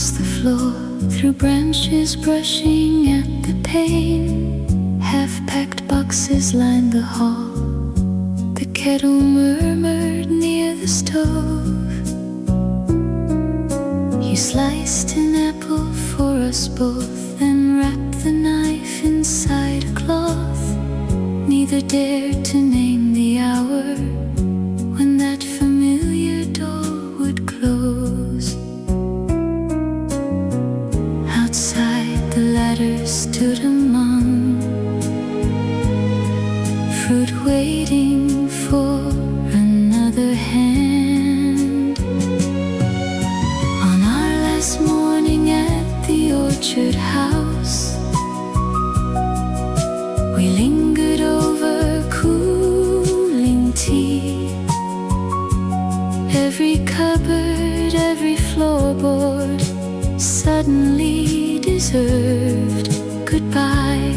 across the floor, through branches brushing at the pane. Half-packed boxes lined the hall. The kettle murmured near the stove. You sliced an apple for us both, then wrapped the knife inside a cloth. Neither dared to name the hour when that familiar door would close. Outside the ladder stood a monk, fruit waiting for another hand. On our last morning at the orchard house, we lingered over cooling tea. Every cupboard, every floorboard suddenly deserved goodbye.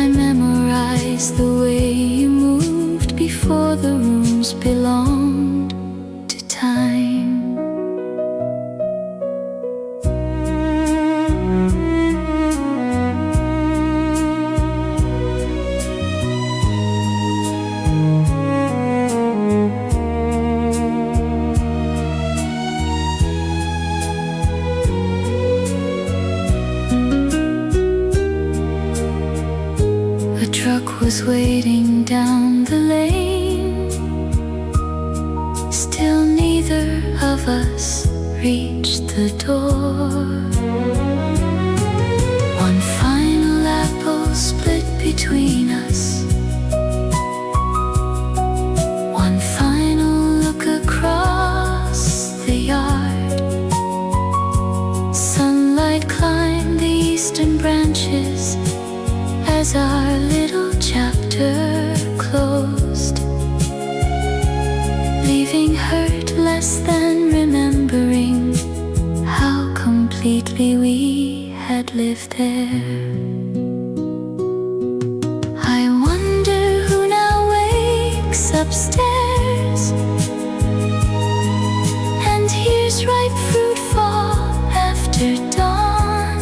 I memorized the way you moved before the rooms belonged to time. A truck was waiting down the lane. Still neither of us reached the door. One final apple split between us. One final look across the yard. Sunlight climbed the eastern branches as our little chapter closed, leaving hurt less than remembering how completely we had lived there. I wonder who now wakes upstairs and hears ripe fruit fall after dawn.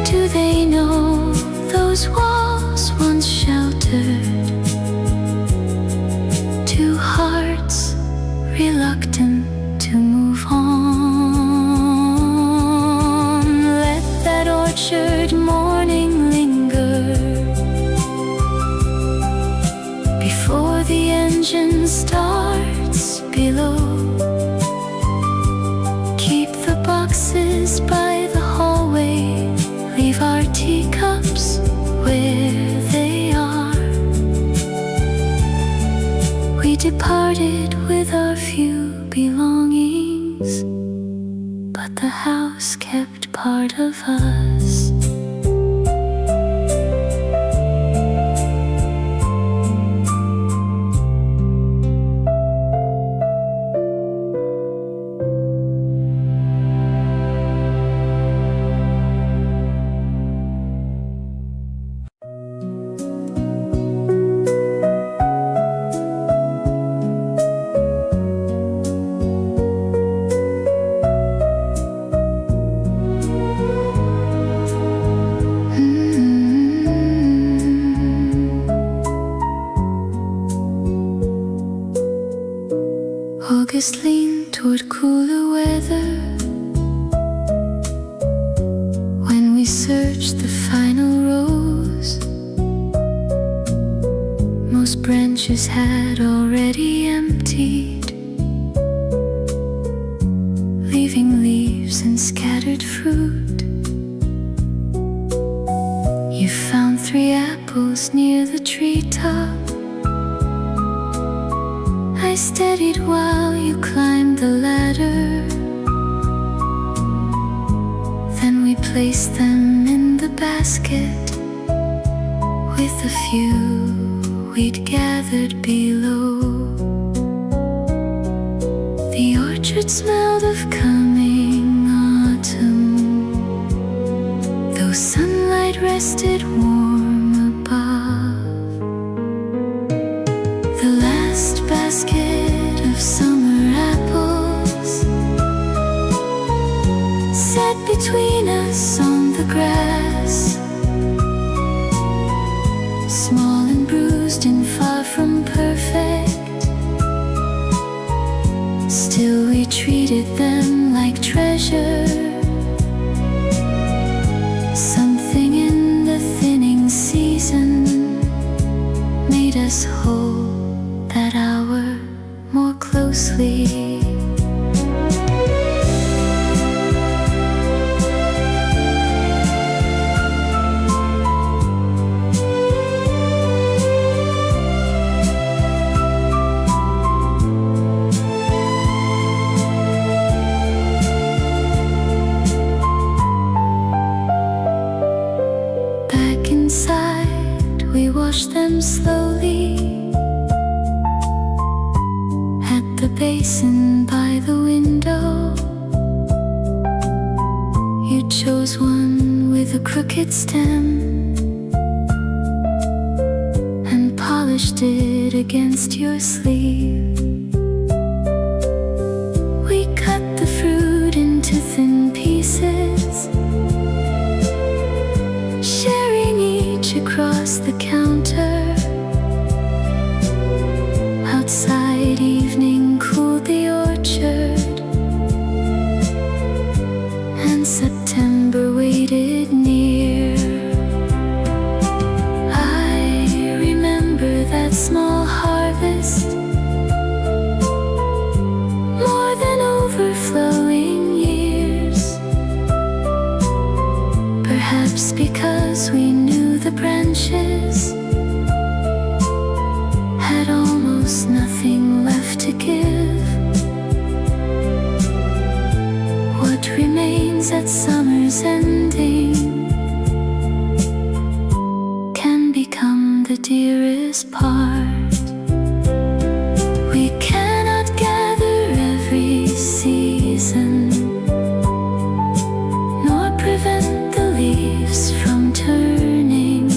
Do they know those walls once sheltered two hearts reluctant to move on? Let that orchard morning linger before the engine starts below. Keep the boxes by the hallway, leave our teacups where they are. We departed with our few belongings, but the house kept part of us. August leaned toward cooler weather when we searched the final rows. Most branches had already emptied, leaving leaves and scattered fruit. You found 3 apples near the treetop. I steadied while you climbed the ladder. Then we placed them in the basket with a few we'd gathered below. The orchard smelled of coming autumn, though sunlight rested warm above. The last basket of summer apples sat between us on the grass, small and bruised and far from perfect. Still we treated them like treasure. Something in the thinning season made us hold that hour more closely. We washed them slowly at the basin by the window. You chose one with a crooked stem and polished it against your sleeve. We cut the fruit into thin pieces, sharing each across the counter. Outside evening cooled the orchard, and September waited near. I remember that small harvest, more than overflowing years. Perhaps because we knew the branches had almost nothing left to give. What remains at summer's ending can become the dearest part. We cannot gather every season, nor prevent the leaves from turning.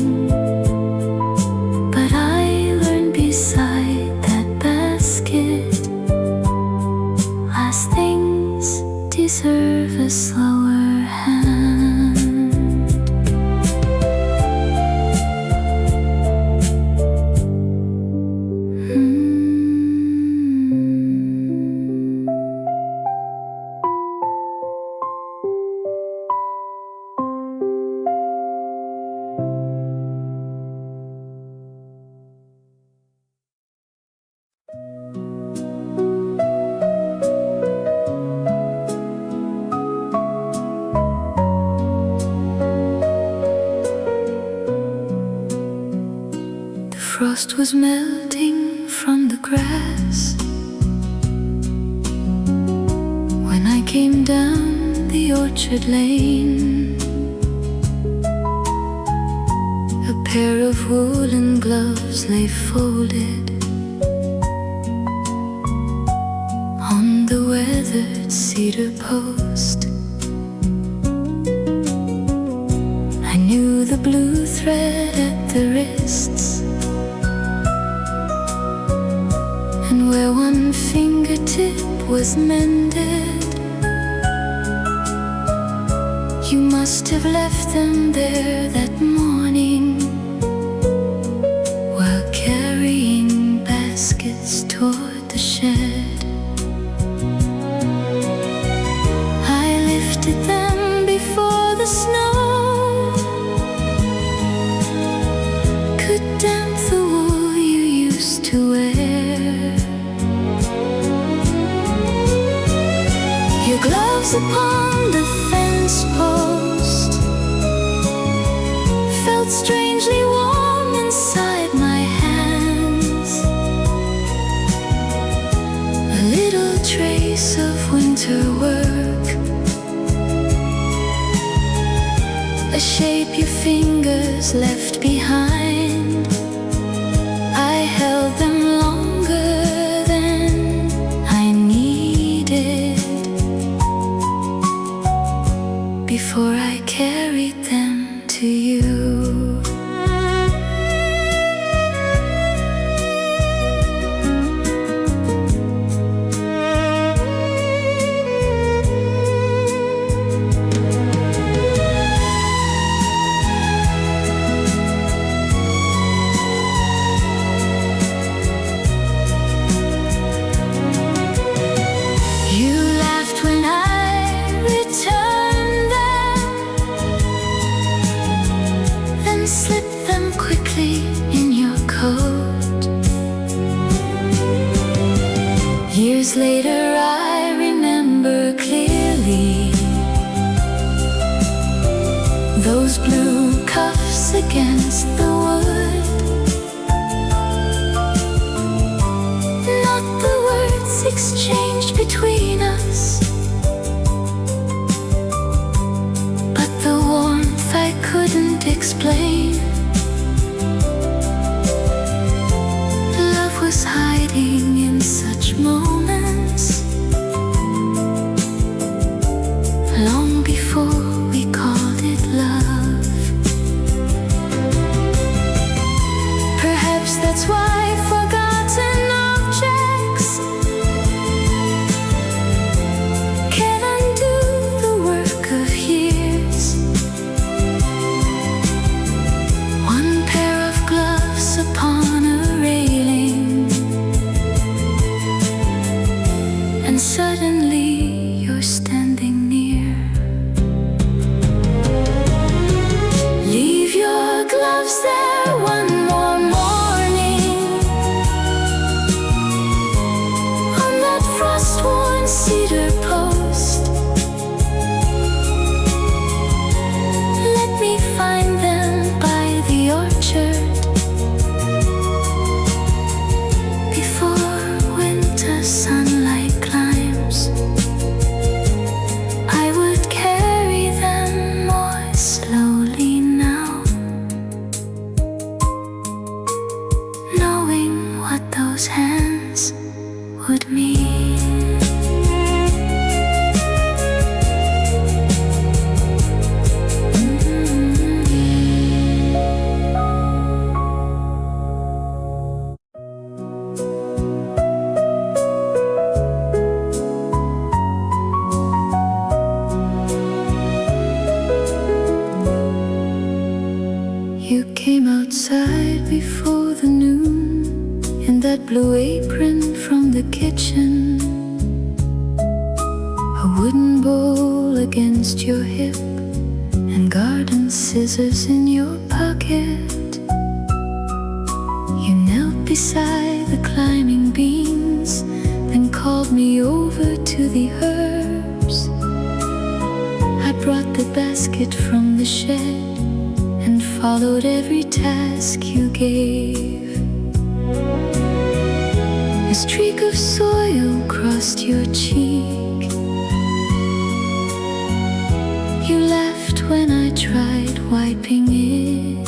But I learned beside that basket, last things deserve a slower hand. Frost was melting from the grass when I came down the orchard lane. A pair of woolen gloves lay folded on the weathered cedar post. I knew the blue thread at the wrists, and where one fingertip was mended. You must have left them there that morning while carrying baskets toward the shed. I lifted them before the snow could damp the wool you used to wear. Your gloves upon the fence post felt strangely warm inside my hands. A little trace of winter work, a shape your fingers left behind. I held them longer than I needed before I carried them to you. Days later I remember clearly those blue cuffs against the wood. Not the words exchanged between us, but the warmth I couldn't explain. Love was hiding in such moments, long before we called it love. Perhaps that's why forgotten objects can undo the work of years. One pair of gloves upon a railing, and suddenly you're standing near. Leave your gloves there one more morning, on that frost-worn cedar post. Let me find them by the orchard before winter sunlight climbs. I would carry them more slowly now, knowing what those hands would mean. You came outside before the noon in that blue apron from the kitchen, a wooden bowl against your hip, and garden scissors in your pocket. You knelt beside the climbing beans, then called me over to the herbs. I brought the basket from the shed and followed every task you gave. A streak of soil crossed your cheek. You laughed when I tried wiping it.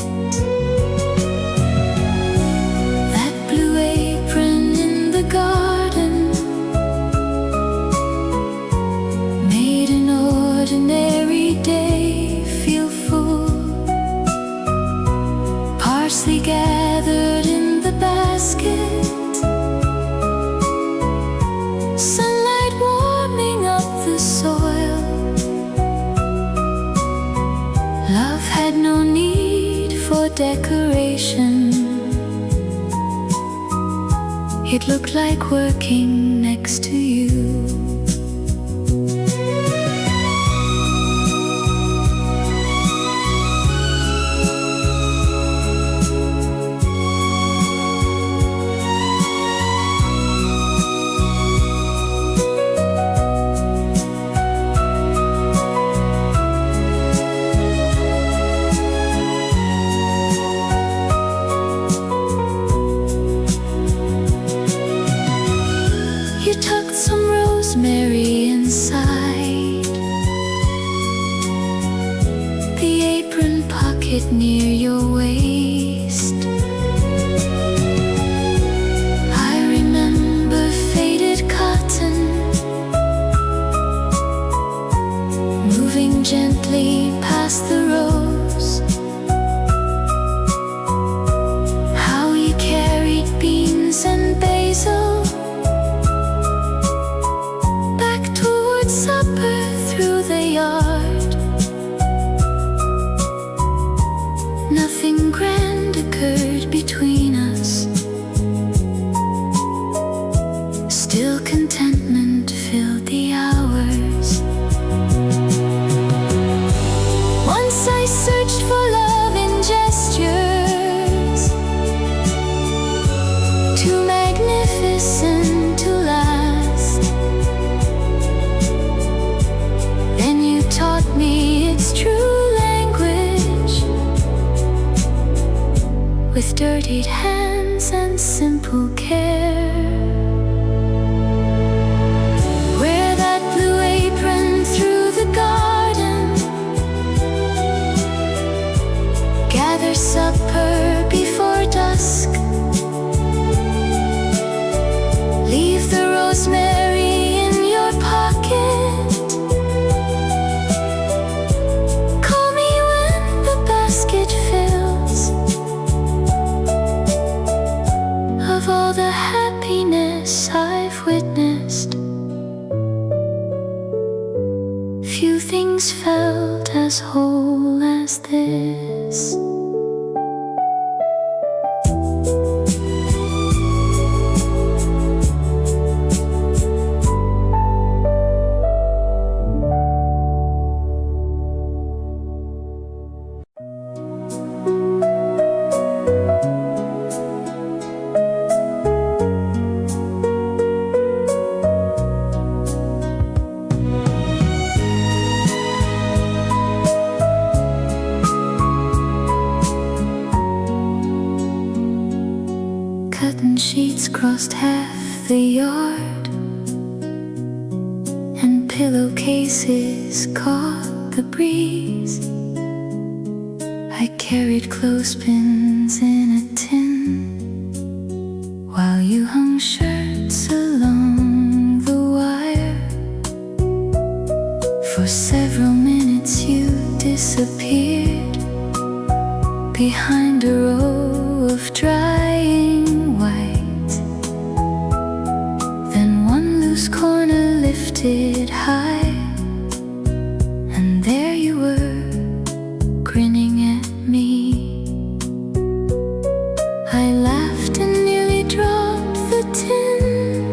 That blue apron in the garden made an ordinary day feel full. Parsley gathered in the basket, sunlight warming up the soil. Love had no need for decoration. It looked like working next to you. You tucked some rosemary inside the apron pocket near your waist. I remember faded cotton moving gently past the rows. How you carried beans and basil supper through the yard. Nothing grand occurred between us. Still contentment filled the hours. dirtied hands and simple care. Wear that blue apron through the garden, gather supper before dusk, leave the rosemary in your pocket, call me when the basket fills. Of all the happiness I've witnessed, few things felt as whole as this. Cotton sheets crossed half the yard, and pillowcases caught the breeze. I carried clothespins in a tin, while you hung shirts along the wire. For several minutes you disappeared behind a row of drying white. Then one loose corner lifted high, and there you were, grinning at me. I laughed and nearly dropped the tin.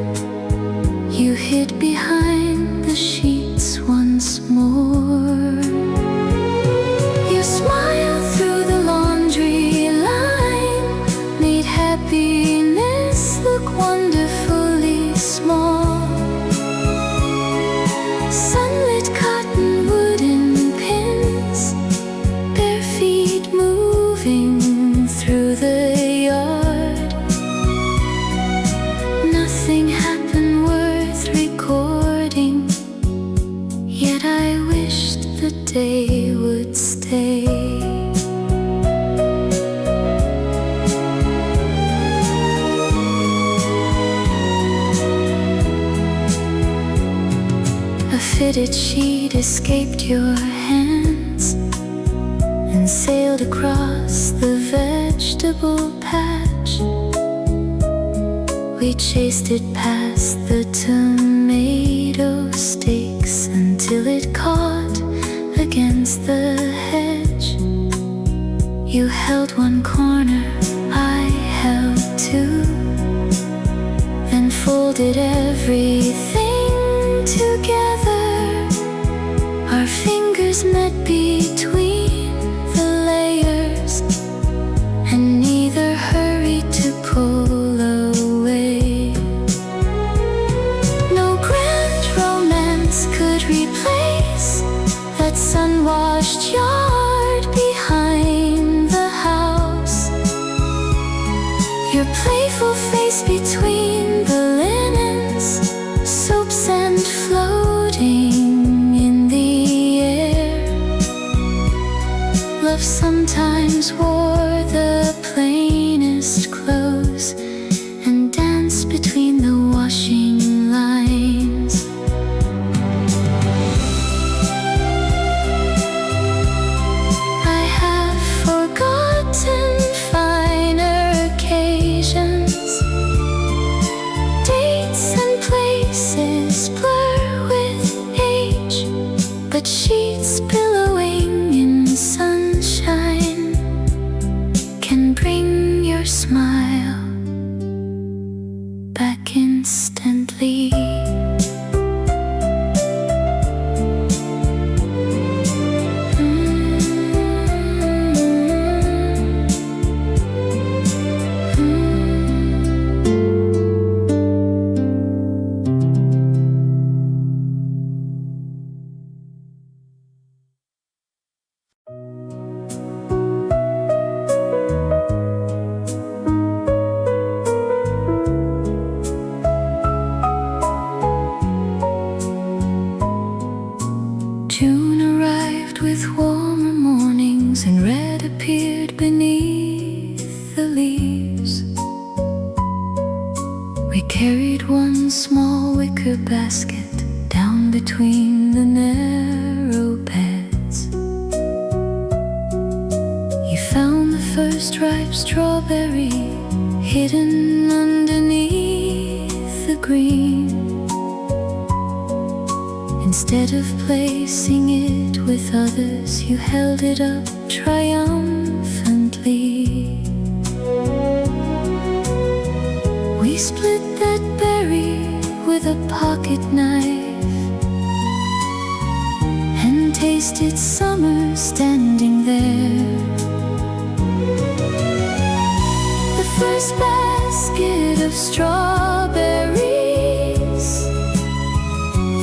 You hid behind the sheets once more. You smiled through the laundry line, made happiness look wonderfully small. Sunlit cotton wooden pins, bare feet moving through the yard. Nothing happened worth recording, yet I wished the day would stay. A fitted sheet escaped your hands and sailed across the vegetable patch. We chased it past the tomato stakes until it caught against the hedge. You held one corner, I held two, then folded everything together. Our fingers met between the layers, and neither hurried to pull away. No grand romance could replace that sun-washed yard behind the house. Your playful face between the linens, soaps and floating in the air. Love sometimes wore the plainest clothes and danced between the washing lines. I have forgotten finer occasions. Dates and places blur with age, but sheets billowing in sunshine down between the narrow beds. You found the first ripe strawberry hidden underneath the green. Instead of placing it with others, you held it up triumphantly. We split that berry with a pocket knife and tasted summer standing there. The first basket of strawberries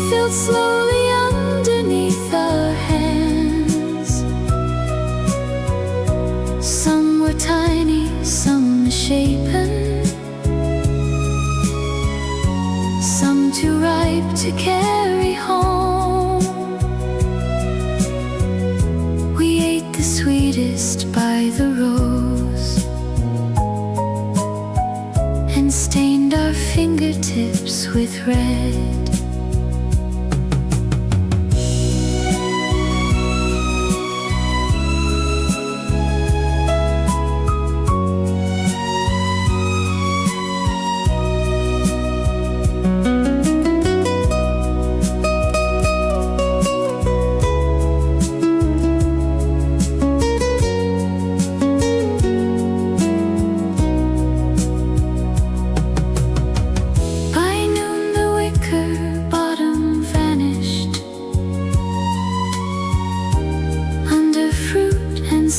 filled slowly underneath our hands. Some were tiny, some misshapen, some too ripe to carry home. We ate the sweetest by the rows and stained our fingertips with red.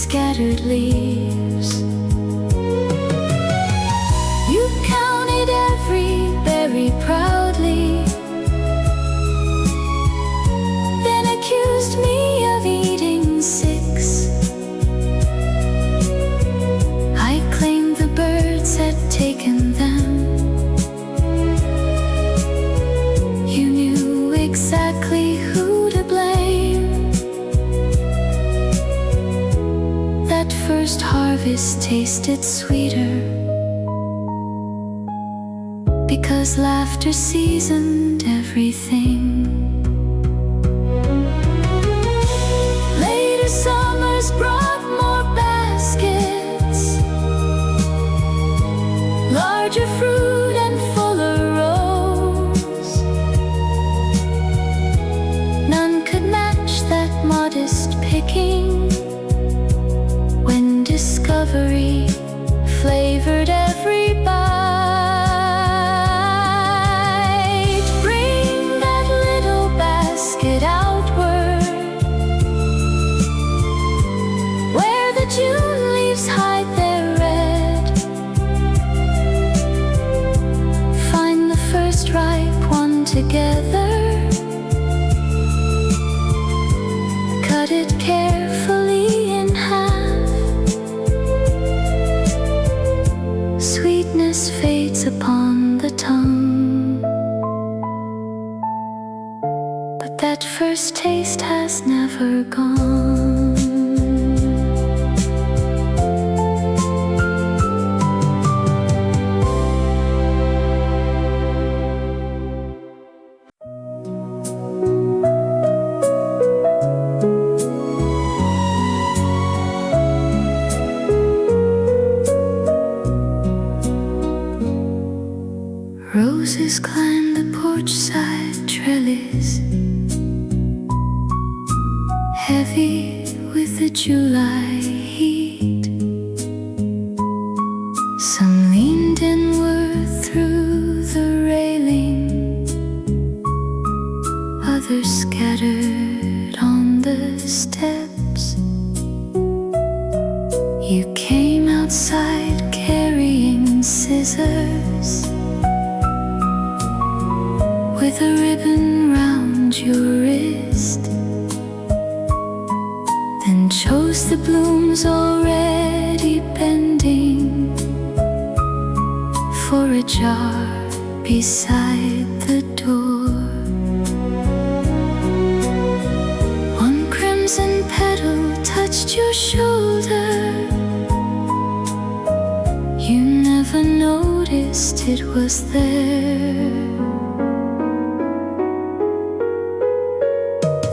Scattered leaves. You counted every berry proudly, then accused me of eating 6. I claimed the birds had taken them. You knew exactly who to blame. That first harvest tasted sweeter because laughter seasoned everything. Later summers brought more baskets, larger fruit and fuller rows. None could match that modest picking. Discovery flavored every bite. Bring that little basket outward, where the June leaves hide their red. Find the first ripe one together, cut it carefully in half. Sweetness fades upon the tongue, but that first taste has never gone. Roses climb the porch side trellis, heavy with the July heat. Some leaned inward through the railing, others scattered on the steps. You came outside carrying scissors, with a ribbon round your wrist, then chose the blooms already bending for a jar beside the door. One crimson petal touched your shoulder. You never noticed it was there.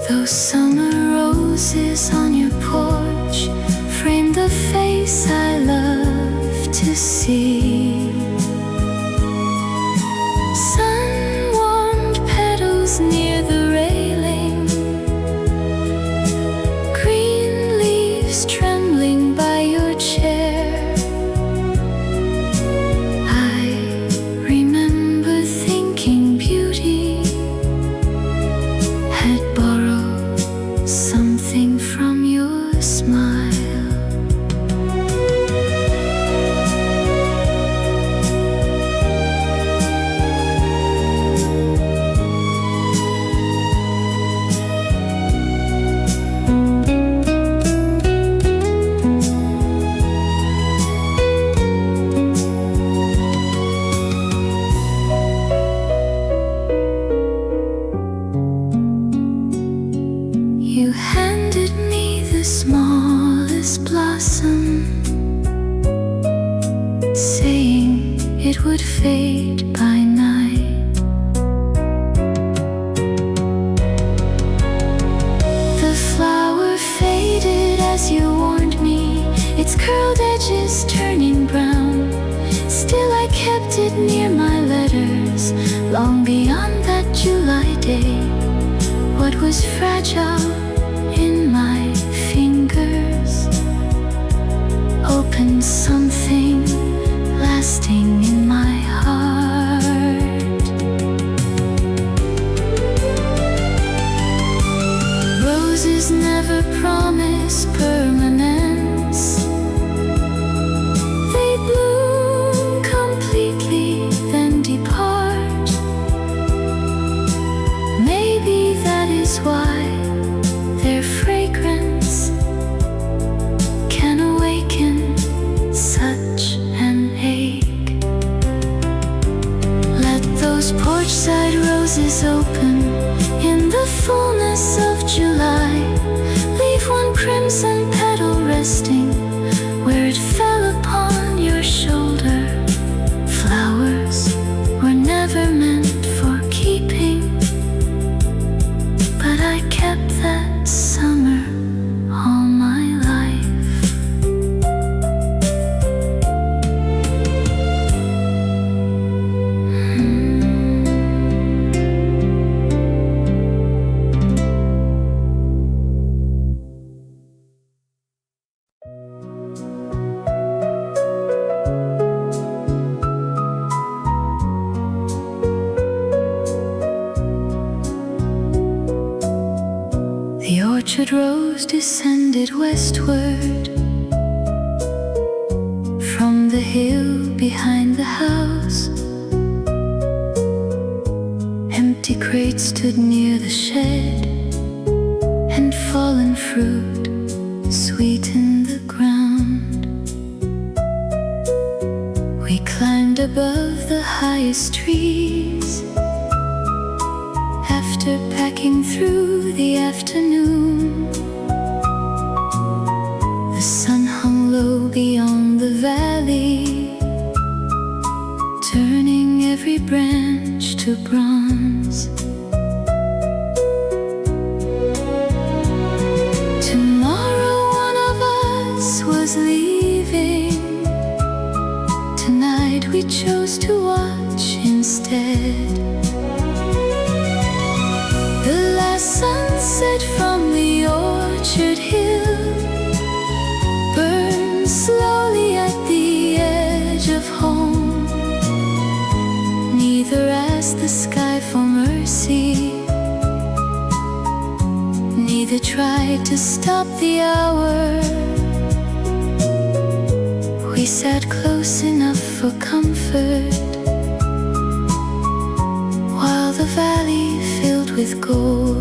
Those summer roses on your porch frame the face I love to see. Sun-warmed petals near the railing, green leaves trembling by your chair. I remember thinking beauty had borrowed something from your smile. You handed me the smallest blossom, saying it would fade by night. The flower faded as you warned me, its curled edges turning brown. Still I kept it near my letters, long beyond that July day. What was fragile in my fingers opened something lasting in my heart. Roses never promise permanence. They bloom completely, then depart. Maybe that is why their fragrance can awaken such an ache. Let those porch-side roses open in the fullness of July. Leave one crimson petal resting where it fell upon your shoulder. Flowers were never meant for keeping, but I kept that summer all my life. The orchard rose descended westward from the hill behind the house. Empty crates stood near the shed, and fallen fruit sweetened the ground. We climbed above the highest trees after packing through the afternoon. The sun hung low beyond the valley, turning every branch to bronze. Tomorrow one of us was leaving. Tonight we chose to watch instead. The last sunset from the orchard hill burns slowly at the edge of home. Neither asked the sky for mercy, neither tried to stop the hour. We sat close enough for comfort, while the valley filled with gold.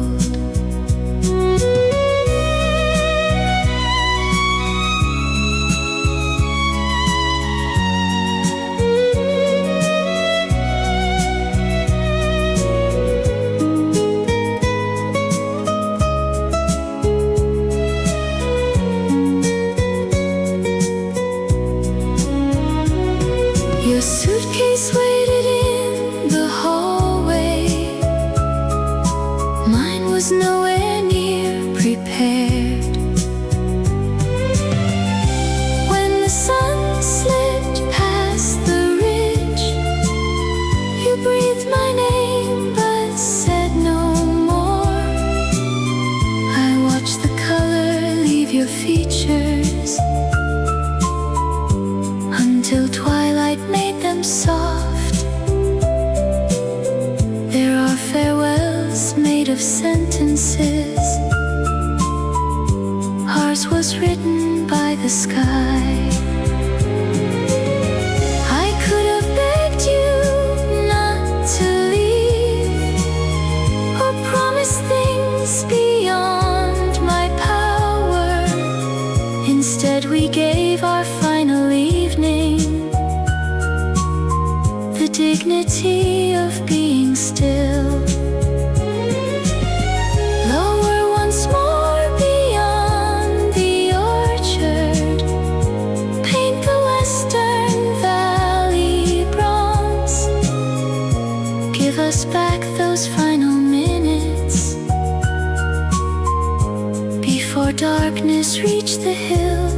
Your suitcase waited in the hallway. Mine was nowhere near repaired. When the sun slipped past the ridge, you breathed my name but said no more. I watched the color leave your features until twilight made them soft. There are farewells made of sentences. Ours was written by the sky. I could have begged you not to leave, or promised things beyond my power. Instead we gave our final evening the dignity of being still. Lower once more beyond the orchard, paint the western valley bronze. Give us back those final minutes before darkness reached the hill.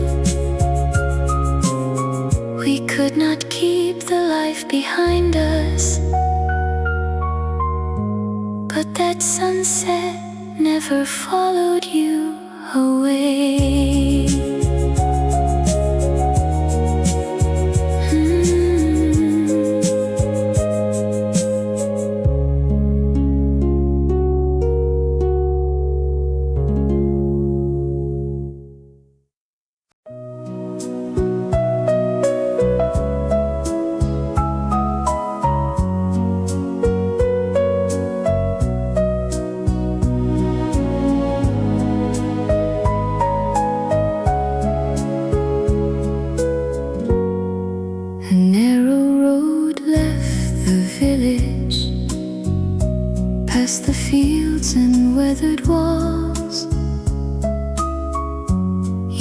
We could not keep the life behind us, but that sunset never followed you away. A narrow road left the village, past the fields and weathered walls.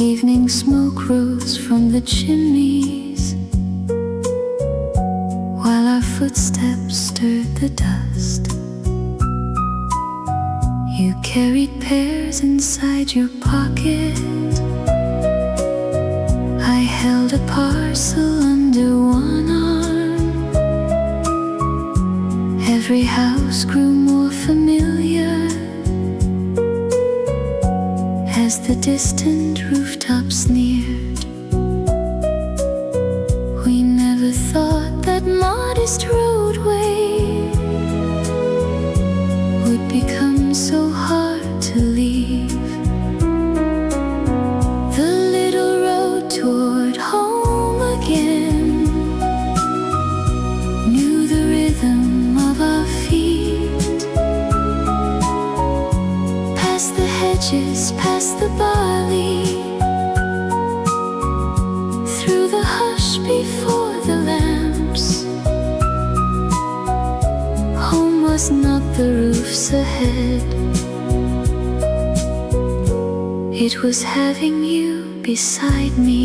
Evening smoke rose from the chimneys, while our footsteps stirred the dust. You carried pears inside your pocket. I held a parcel under one arm. Every house grew more familiar as the distant rooftops neared. We never thought that modest roadway would become so hard to leave. The little road toward home again knew the rhythm of our feet. Past the hedges, past the barley, through the hush before the lamps. Home was not the roofs ahead, it was having you beside me.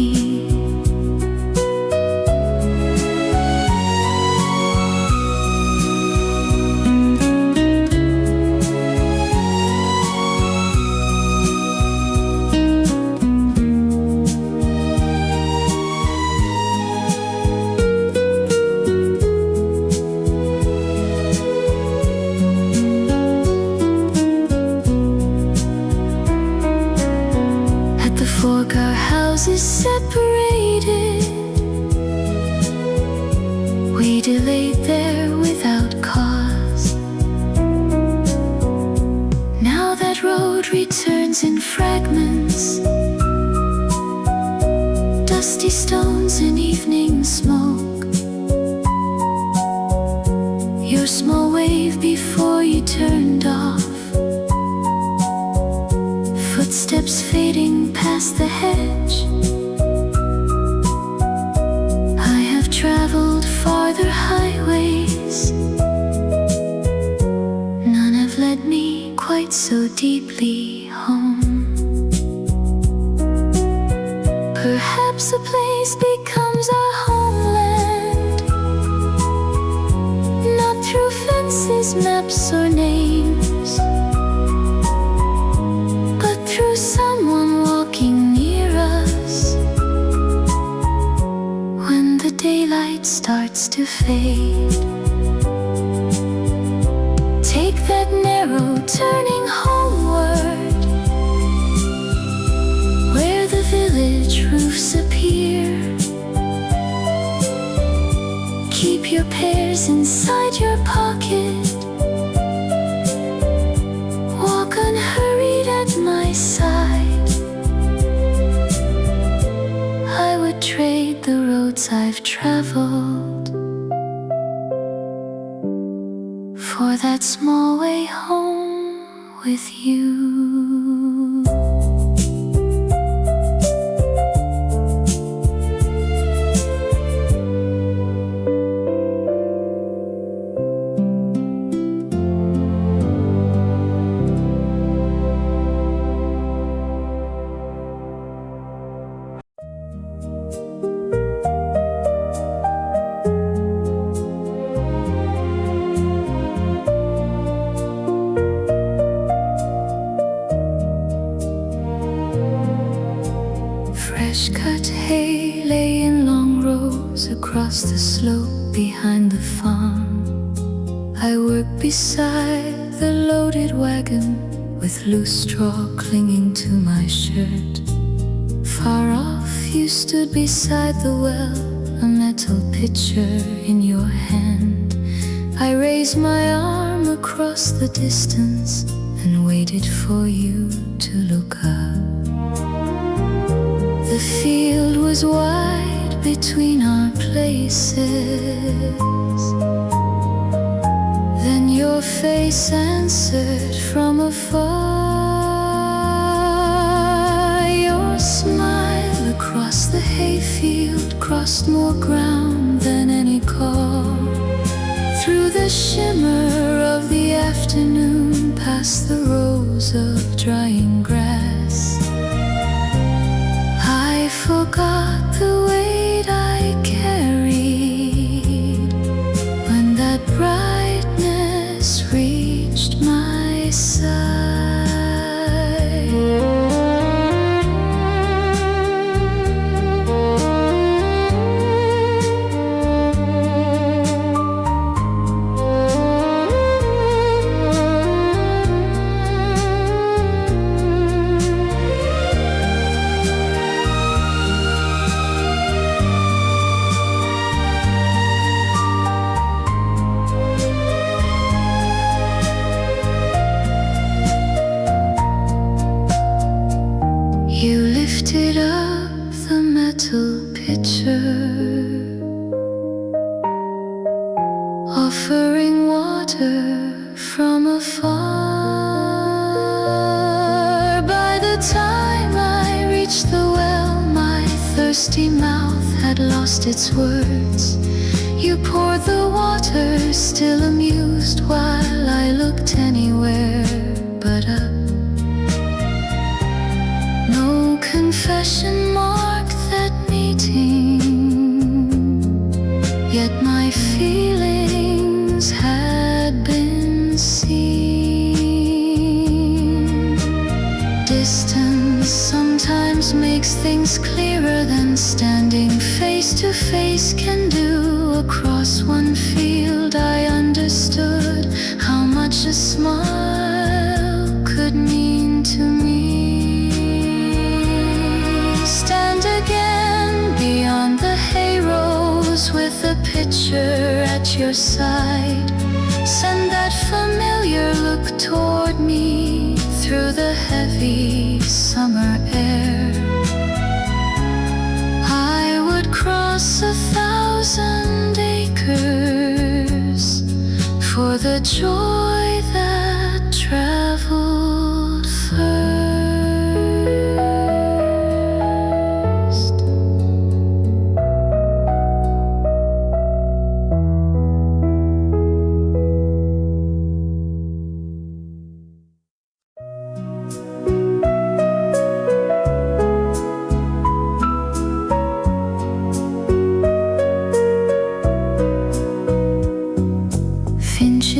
Fork our houses separated. We delayed there without cause. Now that road returns in fragments, dusty stones in evening smoke. Your small wave before you turned off, footsteps fading past the hedge. I have traveled farther highways, none have led me quite so deeply home. Perhaps a place becomes our homeland, not through fences, maps, or names, but through pears inside your pocket. Walk unhurried at my side. I would trade the roads I've traveled for that small way home with you. Fresh cut hay lay in long rows across the slope behind the farm. I worked beside the loaded wagon with loose straw clinging to my shirt. Far off you stood beside the well, a metal pitcher in your hand. I raised my arm across the distance and waited for you to look up. The field was wide between our places. Then your face answered from afar. Your smile across the hayfield crossed more ground than any call. Through the shimmer of the afternoon, past the rows of drying grass, I forgot the weight I carried when that brightness reached my side. You lifted up the metal pitcher, offering water from afar. By the time I reached the well, my thirsty mouth had lost its words. You poured the water, still amused, while I looked anywhere but up. No confession marked that meeting, yet my feelings had been seen. Distance sometimes makes things clearer than standing face to face can do. Across one field I understood how much a smile could mean to me. Stand again beyond the hay rows with a pitcher at your side. Send that familiar look toward me through the heavy summer air. I would cross 1,000 acres for the joy that traveled first.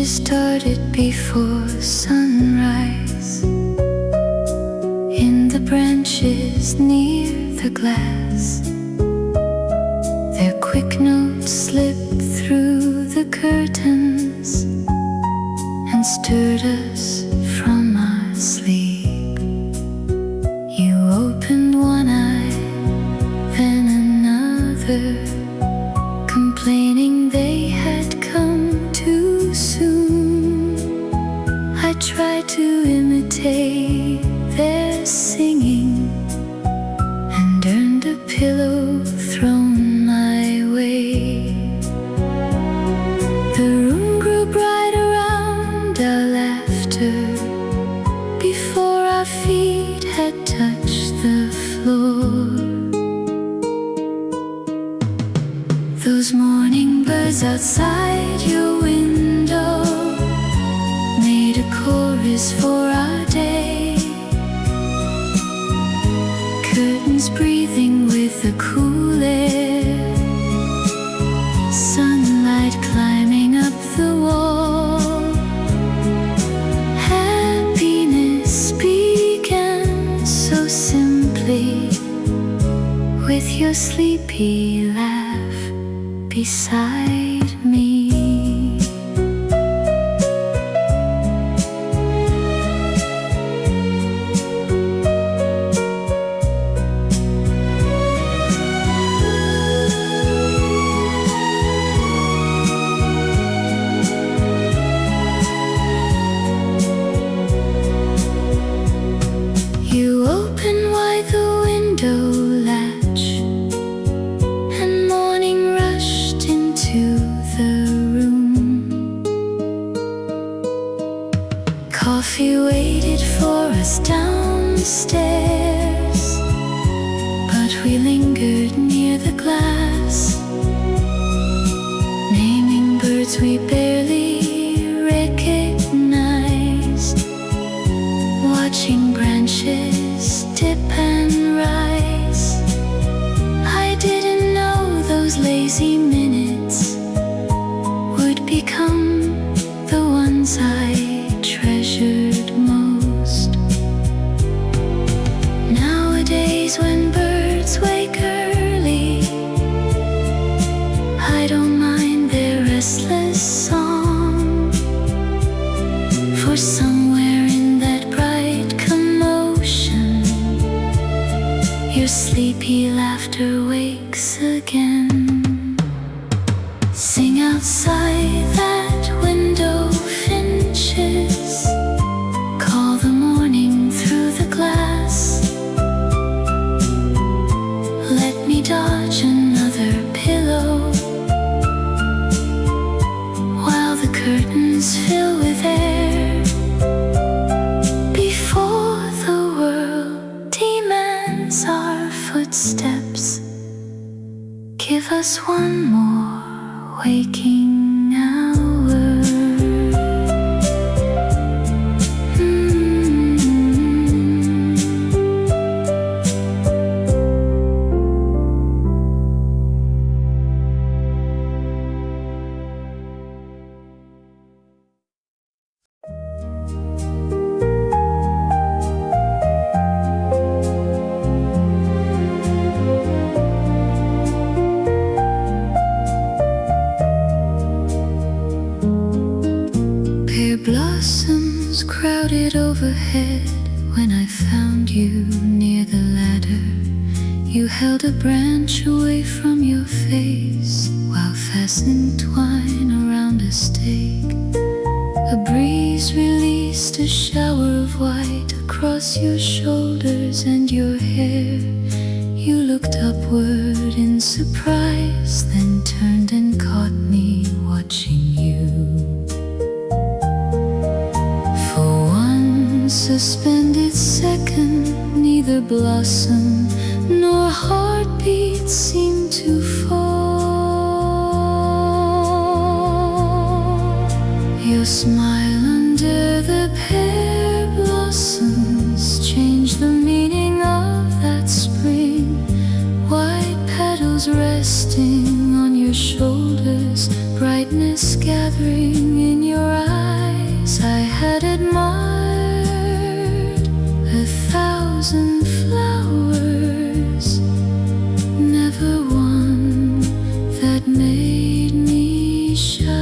Started before sunrise in the branches near the glass. Their quick notes slipped through the curtains and stirred us from our sleep. You opened one eye, then another, complaining they had stay there singing and earned a pillow thrown my way. The room grew bright around our laughter before our feet had touched the floor. Those morning birds outside your window made a chorus for our day. Curtains breathing with the cool air, sunlight climbing up the wall. Happiness began so simply with your sleepy laugh beside me. You open wide the window latch, and morning rushed into the room. Coffee waited for us downstairs, but we lingered near the glass, naming birds we barely recognized, watching branches dip and rise. I didn't know those lazy minutes would become the ones I treasured most. Nowadays when birds wake early, I don't mind their restless song, for somewhere in that bright commotion, your sleepy laughter wakes again. Sing outside that window, finches call the morning through the glass. Let me dodge another pillow while the curtains fill with air, before the world demands our footsteps. Give us one more waking hour. Blossoms crowded overhead when I found you near the ladder. You held a branch away from your face while fastening twine around a stake. A breeze released a shower of white across your shoulders and your hair. You looked upward in surprise, then turned and caught me watching you. Suspended second, neither blossom nor heartbeat seemed to fall. Your smile under the pear blossoms changed the meaning of that spring. White petals resting on your shoulders, brightness gathering in your eyes. I had admired 1,000 flowers, never one that made me shine.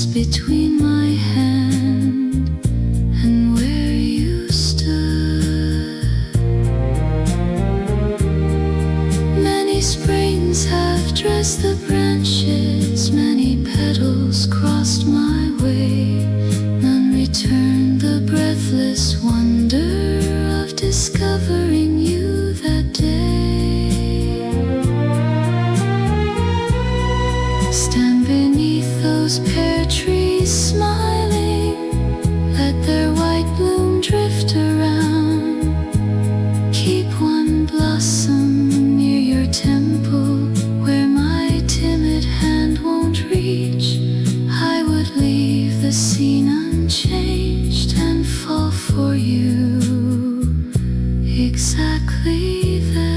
space between my hand and where you stood. Many springs have dressed the branches, many petals crossed my way. None returned the breathless wonder of discovering you that day. Stand beneath those pear trees smiling, let their white bloom drift around. Keep one blossom near your temple where my timid hand won't reach. I would leave the scene unchanged and fall for you exactly there.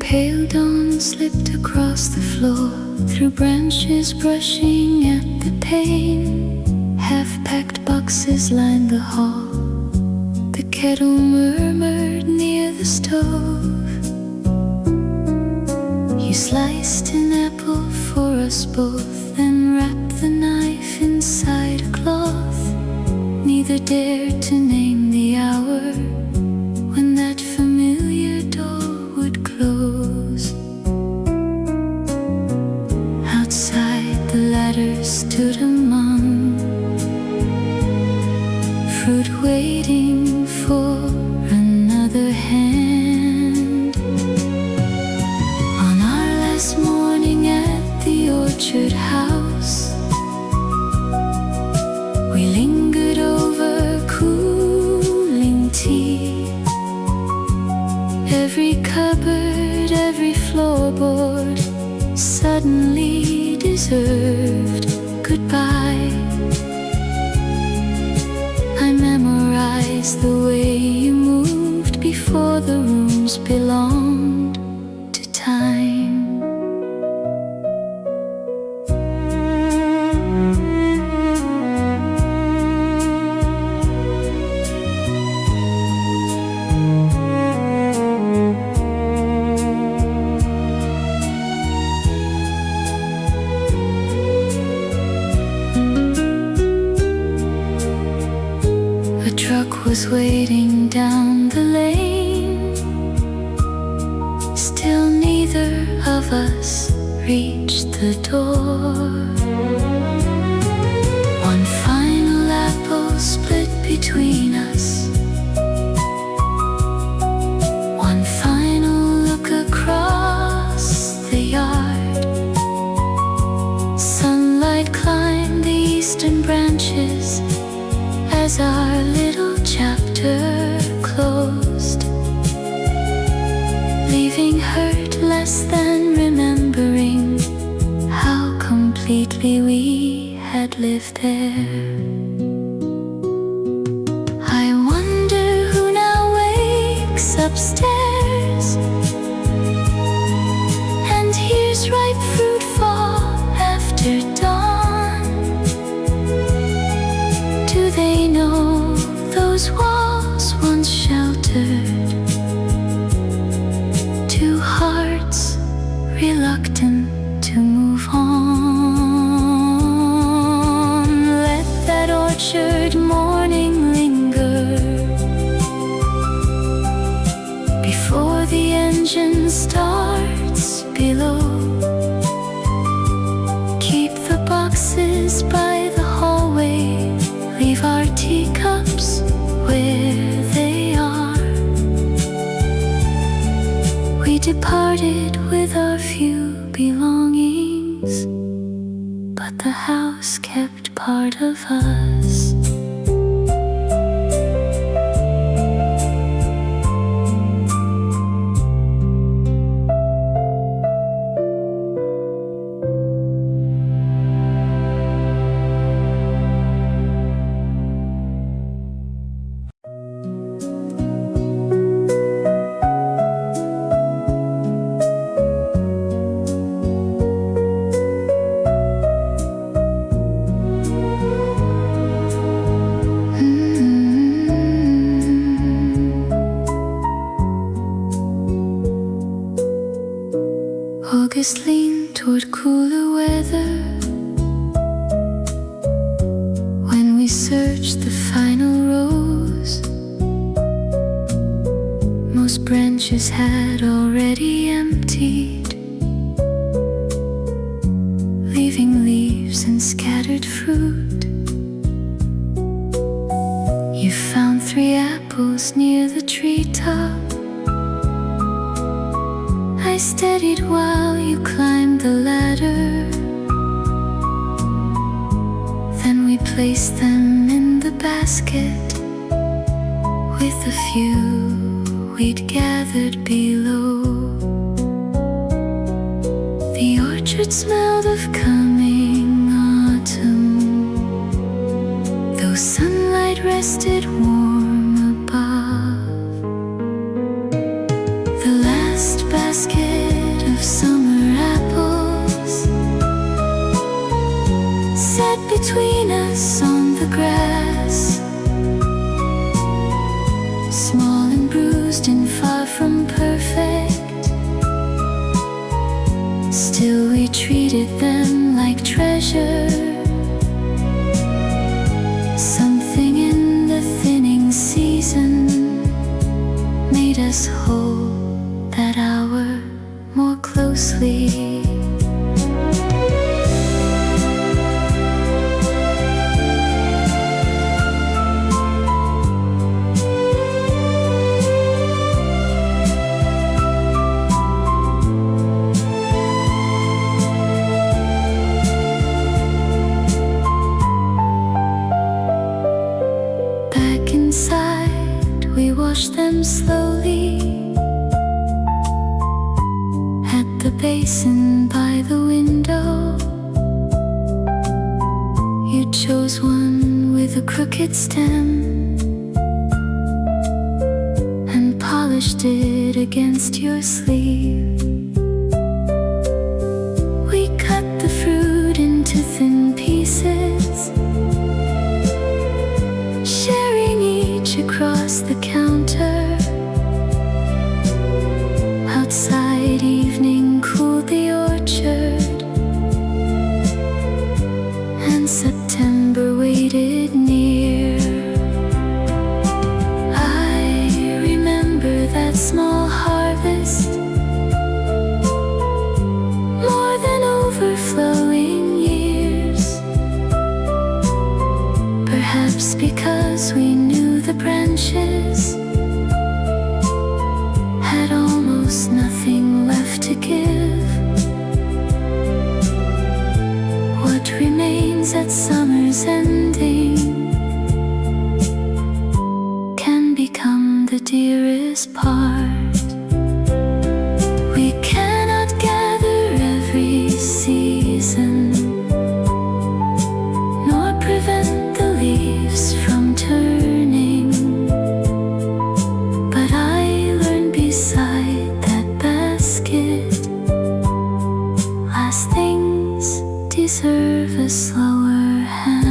Pale dawn slipped across the floor, through branches brushing at the pane. Half-packed boxes lined the hall. The kettle murmured near the stove. You sliced an apple for us both, then wrapped the knife inside a cloth. Neither dared to name the hour when that familiar door would close. Outside the ladder stood a monk, fruit waiting for another hand. On our last morning at the orchard house, we lingered over cooling tea. Every cupboard, every floorboard suddenly deserved goodbye. I memorized the way you moved before the rooms belonged to time. A truck was waiting down the lane. Still neither of us reached the door. One final apple split between us. One final look across the yard. Sunlight climbed the eastern branches as our little chapter closed, leaving hurt less than remembering how completely we had lived there. I wonder who now wakes upstairs and hears ripe fruit fall after dawn. Do they know those walls once sheltered two hearts reluctant to move on? Let that orchard morning linger before the engine starts below. Keep the boxes by the hallway, leave our teacups where they are. We departed with our few belongings, but the house kept part of us. focus leaned toward cooler weather. When we searched the final rose, most branches had already emptied, leaving leaves and scattered fruit. You found 3 apples near the treetop. I steadied while you climbed the ladder. Then we placed them in the basket with a few we'd gathered below. The orchard smelled of coming autumn, though sunlight rested warm above. The last basket of summer apples sat between us on the grass, small and bruised and far from perfect. Still we treated them like treasure. Something in the thinning season made us hold that hour more closely. Back inside, we washed them slowly at the basin by the window. You chose one with a crooked stem and polished it against your sleeve. We cut the fruit into thin pieces, sharing each across the counter. Outside, evening cooled the orchard, and September waited near. I remember that small harvest, more than overflowing years. Perhaps because we knew the branches had almost nothing left to give. What remains at summer's ending can become the dearest part. We cannot gather every season, nor prevent the leaves from turning. But I learned beside that basket, last things deserve a slower hand.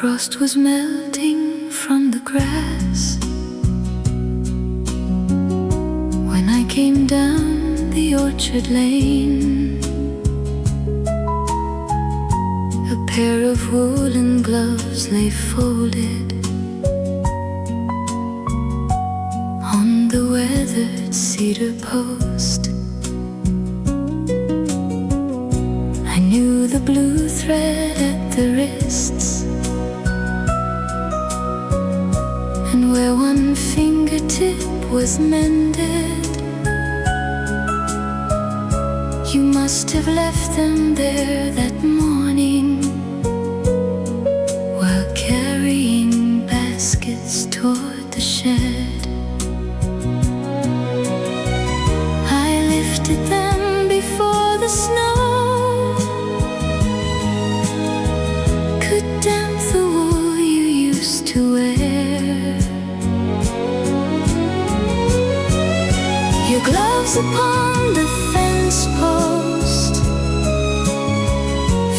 Frost was melting from the grass when I came down the orchard lane. A pair of woolen gloves lay folded on the weathered cedar post. I knew the blue thread at the wrists, and where one fingertip was mended, you must have left them there that morning while carrying baskets toward the shed. upon the fence post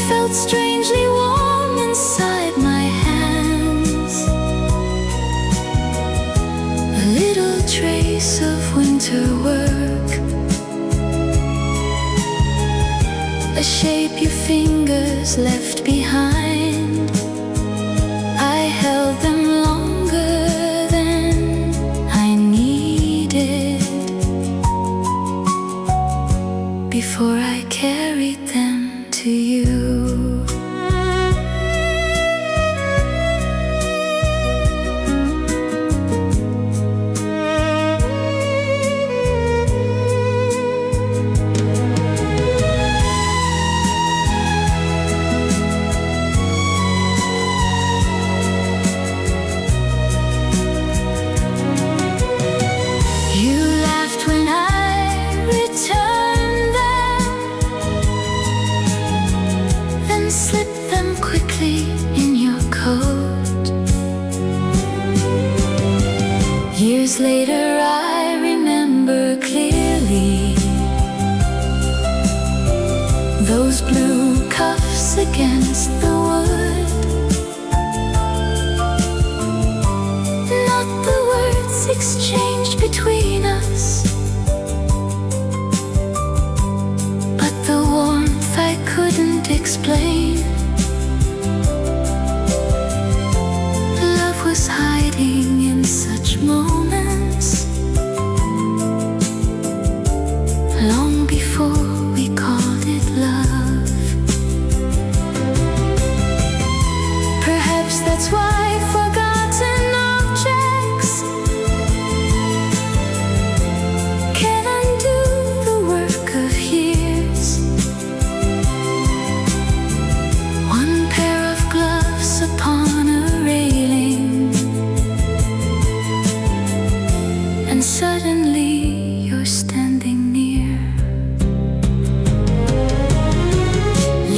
felt strangely warm inside my hands. A little trace of winter work, a shape your fingers left behind. I held them longer than I needed before I carried them to you. Years later I remember clearly those blue cuffs against the wood. Not the words exchanged between us, but the warmth I couldn't explain. Love was hiding in such moments, long before we called it love. Perhaps that's why forgotten objects can undo the work of years. One pair of gloves upon a railing, and suddenly you're standing near.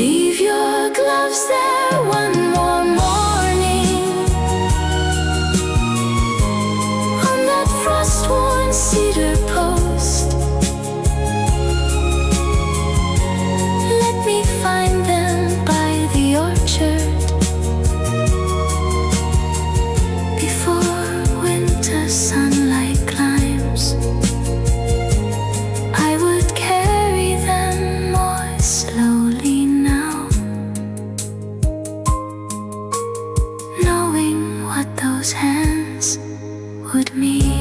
Leave your gloves there one more morning on that frost-worn cedar post. Let me find them by the orchard before winter sunlight climbs. I would carry them more slowly now, knowing what those hands would mean.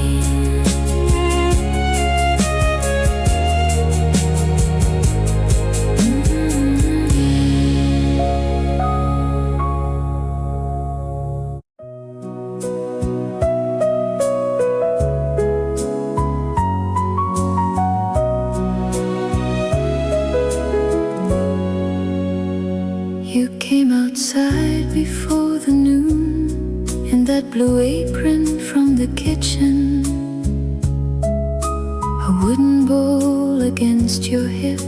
You came outside before the noon in that blue apron from the kitchen, a wooden bowl against your hip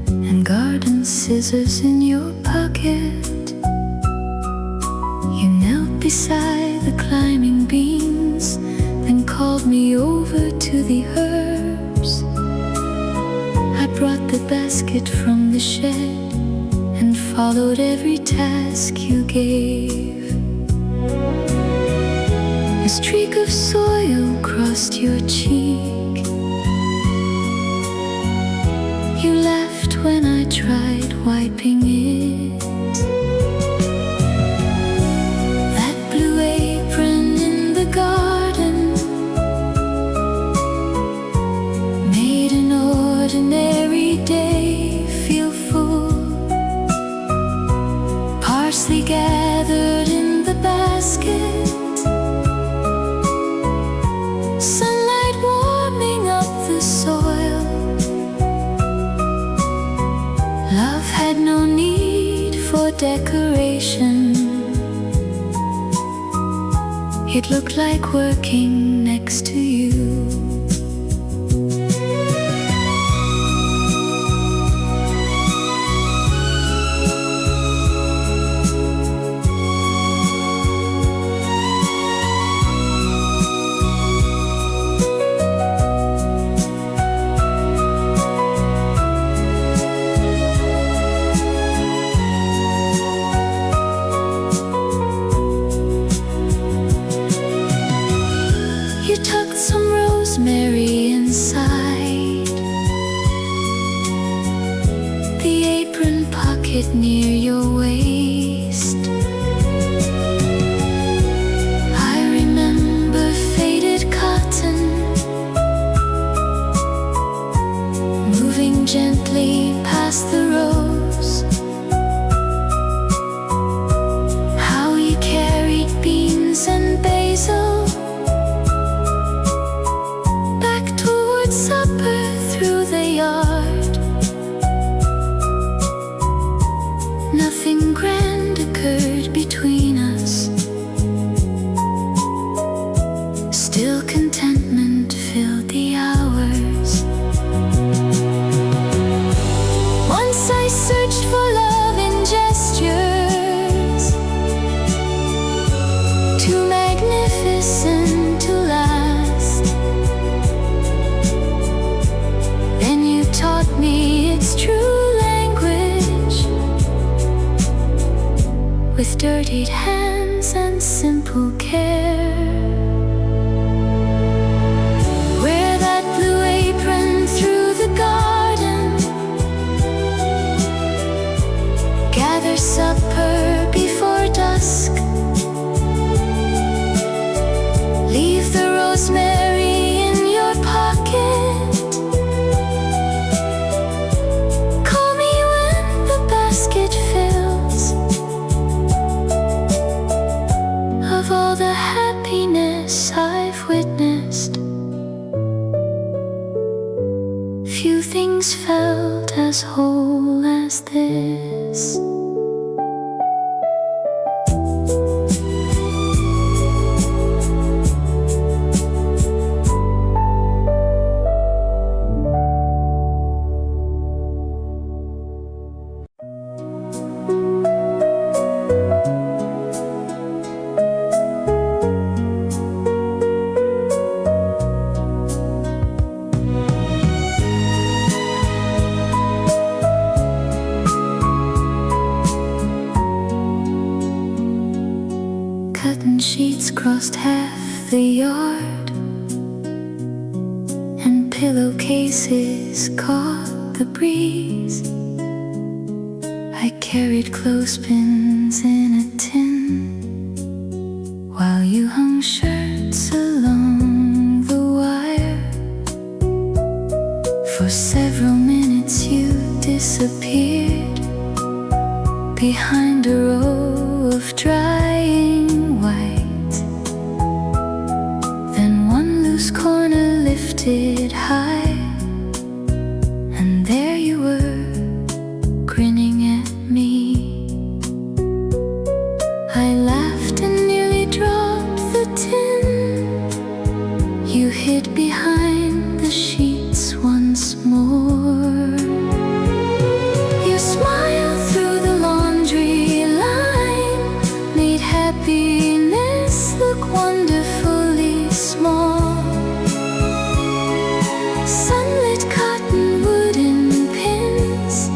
and garden scissors in your pocket. You knelt beside the climbing beans, then called me over to the herbs. I brought the basket from the shed and followed every task you gave. A streak of soil crossed your cheek. You laughed when I tried wiping it. That blue apron in the garden made an ordinary day feel full. Parsley gathered in the basket, sunlight warming up the soil. Love had no need for decoration. It looked like working next to you. apron pocket near your waist. I remember faded cotton moving gently past the rows. How you carried beans and basil back towards supper through the yard. Nothing grand occurred between us. Still contentment filled the hours. Once I searched for love in gestures, too magnificent to last. Then you taught me its true language, with dirtied hands and simple care. Wear that blue apron through the garden, gather supper before dusk, leave the rosemary in your pocket. Call me when the basket fills. Of all the happiness I've witnessed, few things felt as whole as this. Cotton sheets crossed half the yard, and pillowcases caught the breeze. I carried clothespins in a tin, while you hung shirts along the wire. For several minutes you disappeared behind a row of drying white. Then one loose corner lifted high, and there you were, grinning at me. I laughed and nearly dropped the tin. You hid behind the sheets once more. Your smile through the laundry line made happiness look wonderfully small. Sunlit cotton wooden pins,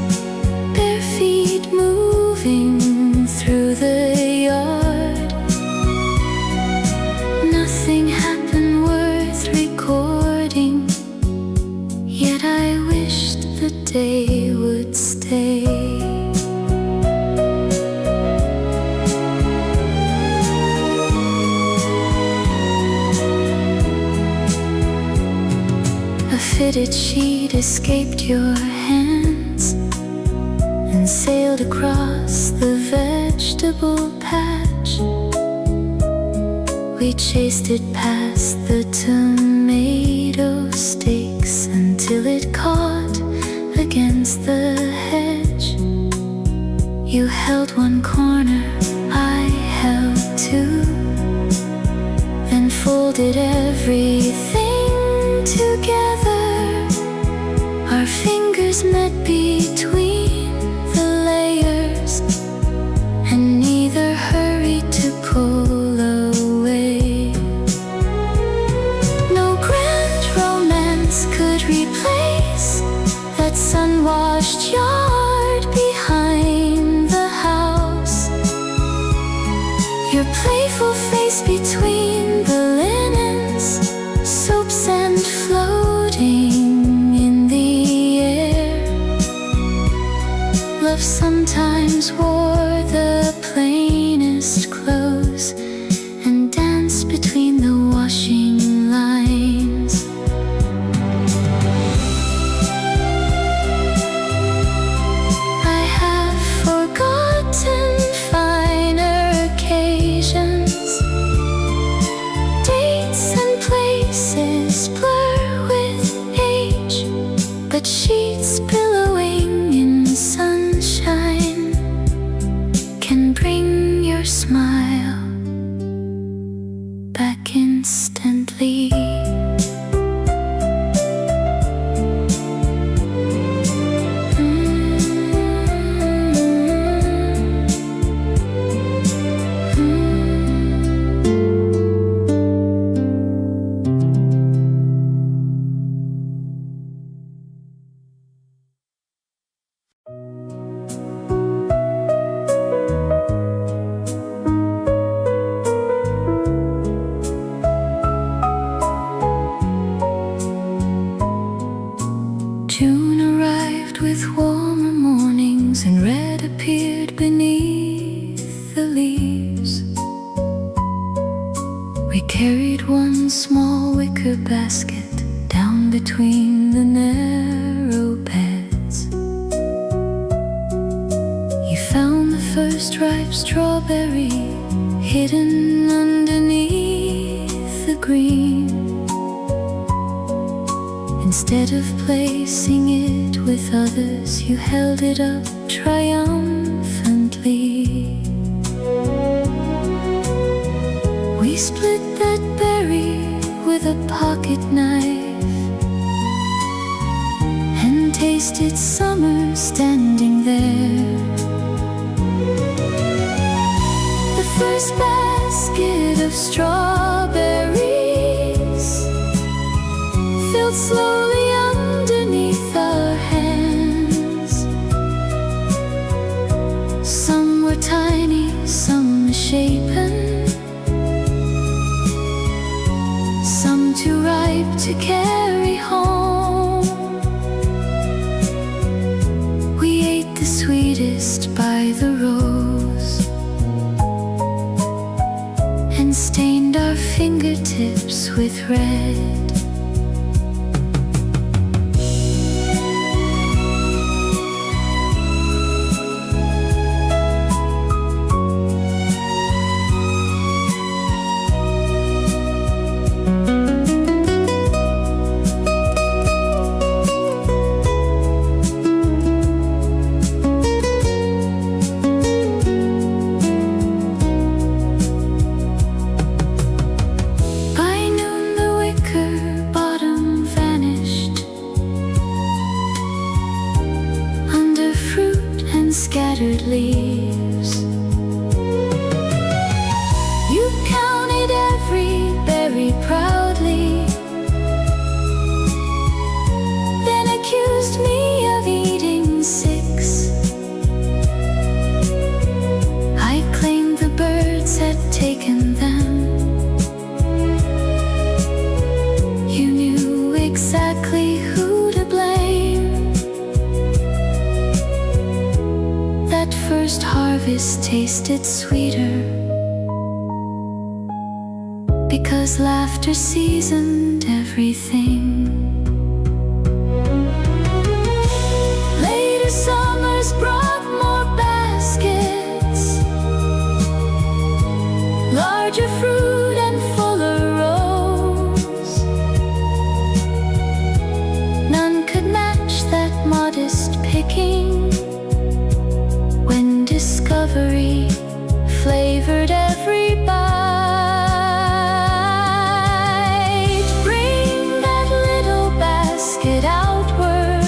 bare feet moving through the yard. Nothing happened worth recording, yet I wished the day would stay. A fitted sheet escaped your hands and sailed across the vegetable patch. We chased it past the tomato stakes until it caught against the hedge. You held one corner, I held two, then folded everything together. Our fingers met between the layers, and neither hurried to pull away. No grand romance could replace that sun-washed yard behind the house. Your playful face between the linens, soaps and floating in the air. Love sometimes wore the plainest clothes and danced between the washing lines. I have forgotten finer occasions. Dates and places blur with age, but sheets billowing in sunshine can bring your smile back instantly. June arrived with warmer mornings and red appeared beneath the leaves. We carried one small wicker basket down between the narrow beds. You found the first ripe strawberry hidden underneath the green. Instead of placing it with others, you held it up triumphantly. We split that berry with a pocket knife and tasted summer standing there. The first basket of strawberries filled slowly underneath our hands. Some were tiny, some misshapen, some too ripe to carry home. We ate the sweetest by the rows and stained our fingertips with red. Scattered leaves. You counted every berry proudly, then accused me of eating 6. I claimed the birds had taken them. You knew exactly who to blame. That first harvest tasted sweeter because laughter seasoned everything. Later summers brought more baskets, larger fruit and fuller rows. None could match that modest picking. Discovery flavored every bite. Bring that little basket outward.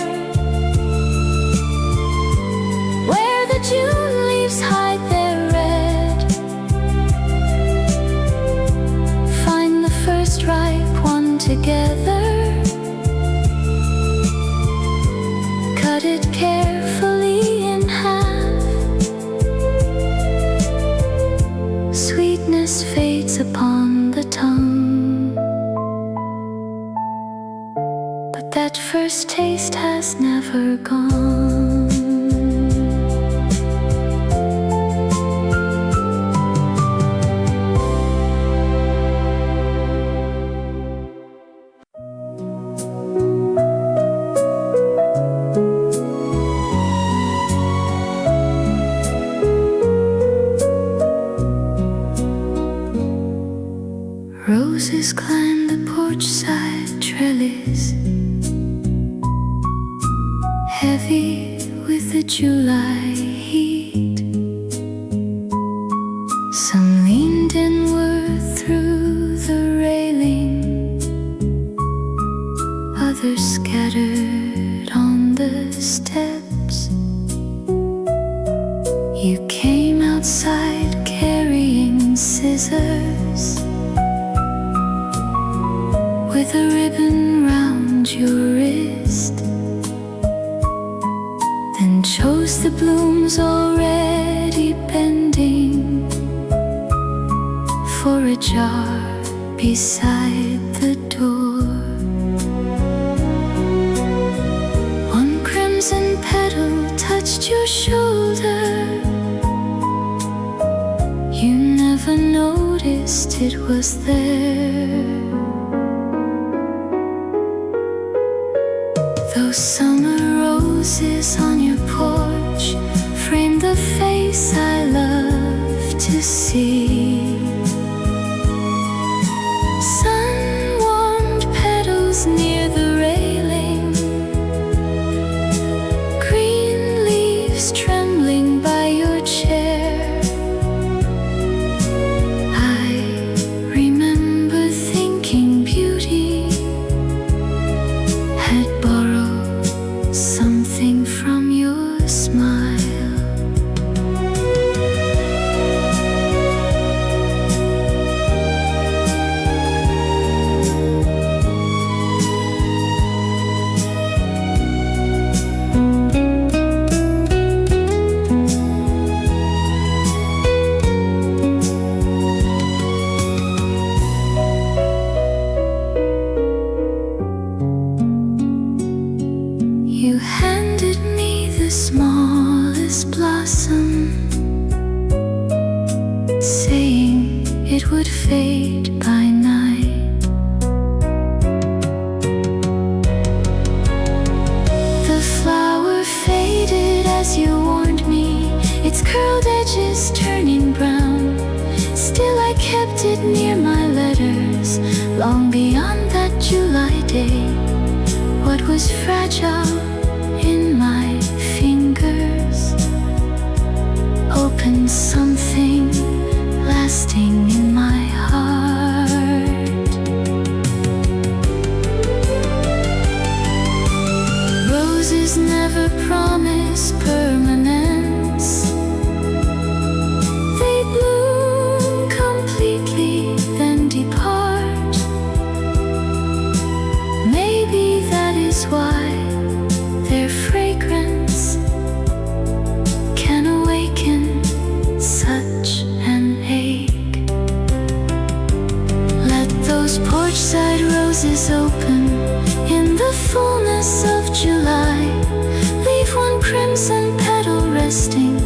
roses climb the porch side trellis, heavy with the July heat. Some leaned inward through the railing, others scattered on the steps. You came outside carrying scissors, with a ribbon round your wrist, then chose the blooms already bending for a jar beside the door. One crimson petal touched your shoulder. You never noticed it was there. Those summer roses on your porch frame the face I love to see. Sun-warmed petals near the railing, green leaves trembling by your chair. I remember thinking beauty had borrowed something from your smile. You handed me the smallest blossom, saying it would fade by night. The flower faded as you warned me, its curled edges turning brown. Still I kept it near my letters, long beyond that July day. What was fragile in my fingers opened something lasting in my heart. Roses never promise permanence. They bloom completely, then depart. Maybe that is why their fragrance can awaken such an ache. Let those porch-side roses open in the fullness of July. Leave one crimson petal resting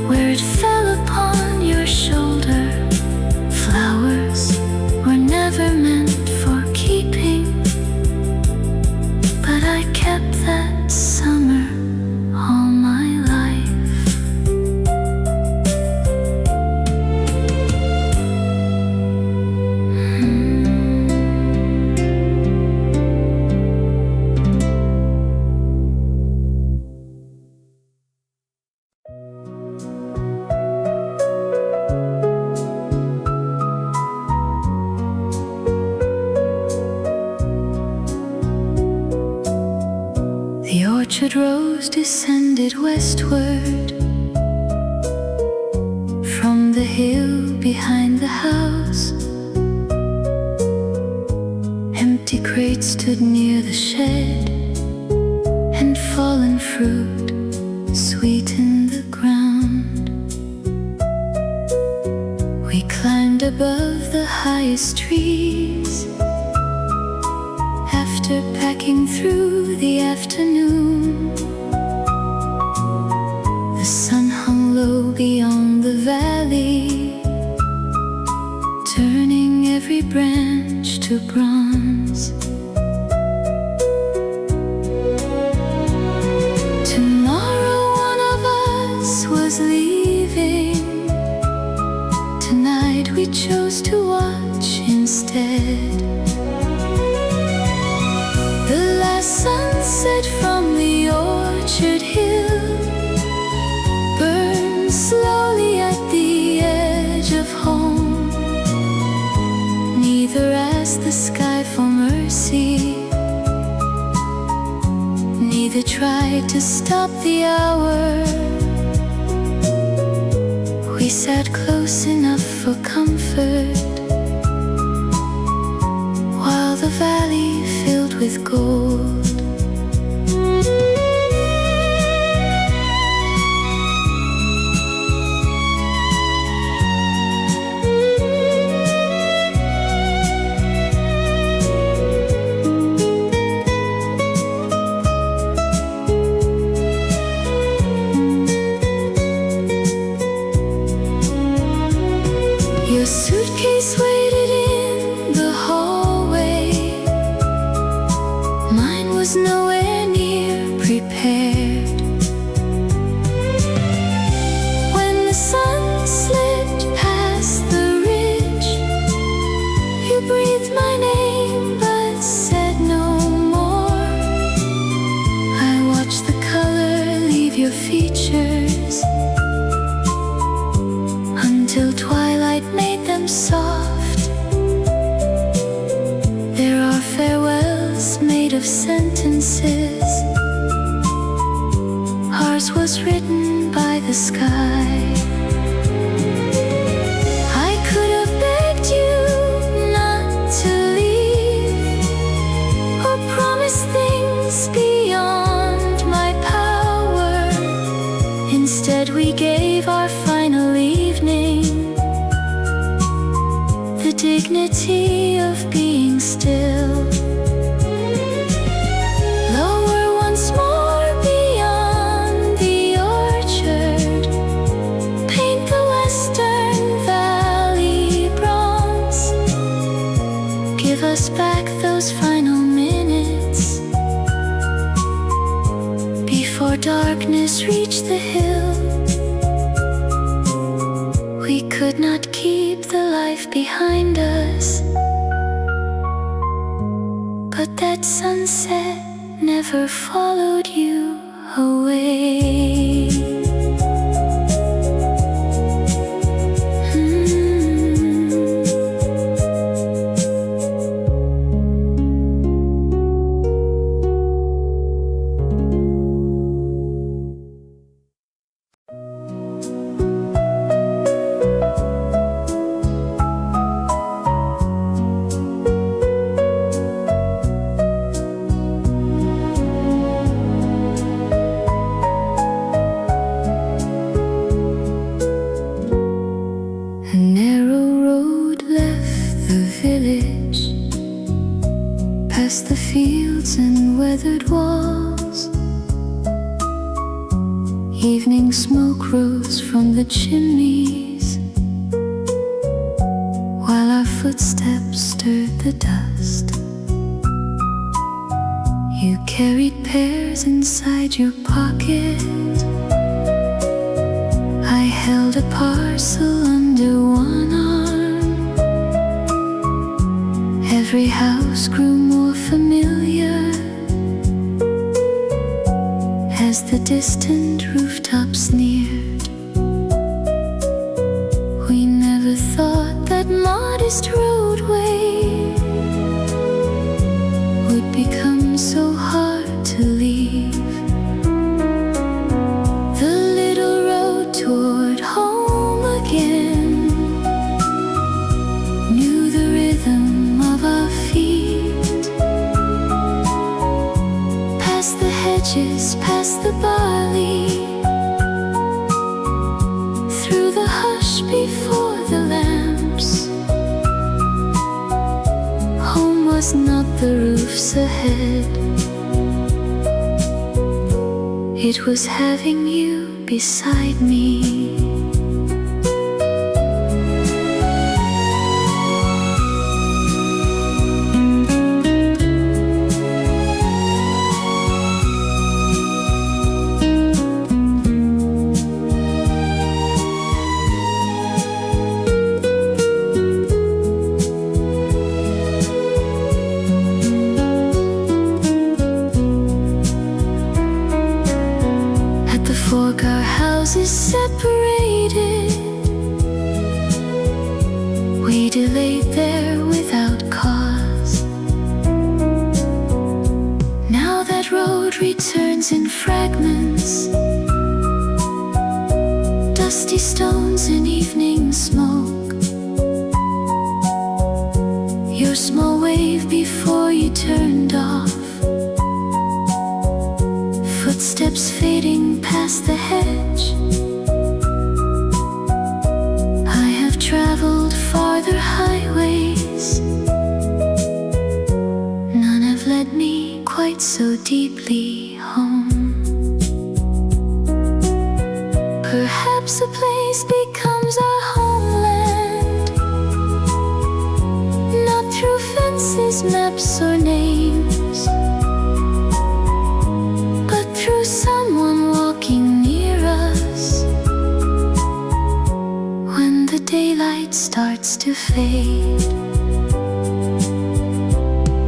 where it fell upon your shoulder. Flowers were never meant for keeping, but I kept that summer all my life. The orchard rose descended westward from the hill behind the house. Empty crates stood near the shed, and fallen fruit sweetened the ground. We climbed above the highest trees after packing through the afternoon. The sun hung low beyond the valley, turning every branch to bronze. Tomorrow one of us was leaving. Tonight we chose to watch instead. said. The last sunset from the orchard hill burns slowly at the edge of home. Neither asked the sky for mercy, neither tried to stop the hour. We sat close enough for comfort, while the valley filled with gold. Your suitcase waited in the hallway. Mine was nowhere near prepared. When the sun slipped past the ridge, you breathed my name but said no more. I watched the color leave your features until twilight made them soft. There are farewells made of sentences. Ours was written by the sky. I could have begged you not to leave, or promised things beyond my power. Instead we gave our final evening the dignity of being still. Lower once more beyond the orchard, paint the western valley bronze. Give us back those final minutes before darkness reached the hill. We could not keep the life behind us, but that sunset never followed you away. A narrow road left the village, past the fields and weathered walls. Evening smoke rose from the chimneys, while our footsteps stirred the dust. You carried pears inside your pocket. I held a parcel under one arm. Every house grew more familiar as the distant rooftops neared. We never thought that modest roadway would become so hard to leave. The little road toward home again knew the rhythm of our feet. Past the hedges, past the barley, through the hush before the lamps. Home was not the roofs ahead, it was having you beside me. paraded. We delayed there without cause. Now that road returns in fragments, dusty stones in evening smoke. Your small wave before you turned off, footsteps fading past the hedge. I have traveled farther highways, none have led me quite so deeply home. Perhaps a place becomes our homeland, not through fences, maps, or names, but through someone walking near us. When the daylight starts to fade,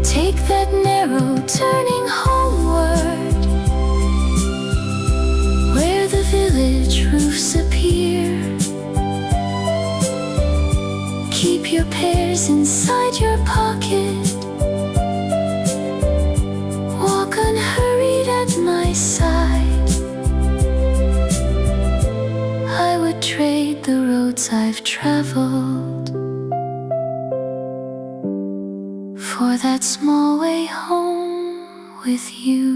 take that narrow turning homeward, where the village roofs appear. Keep your pears inside your pocket, walk unhurried at my side. I would trade the roads I've traveled for that small way home with you.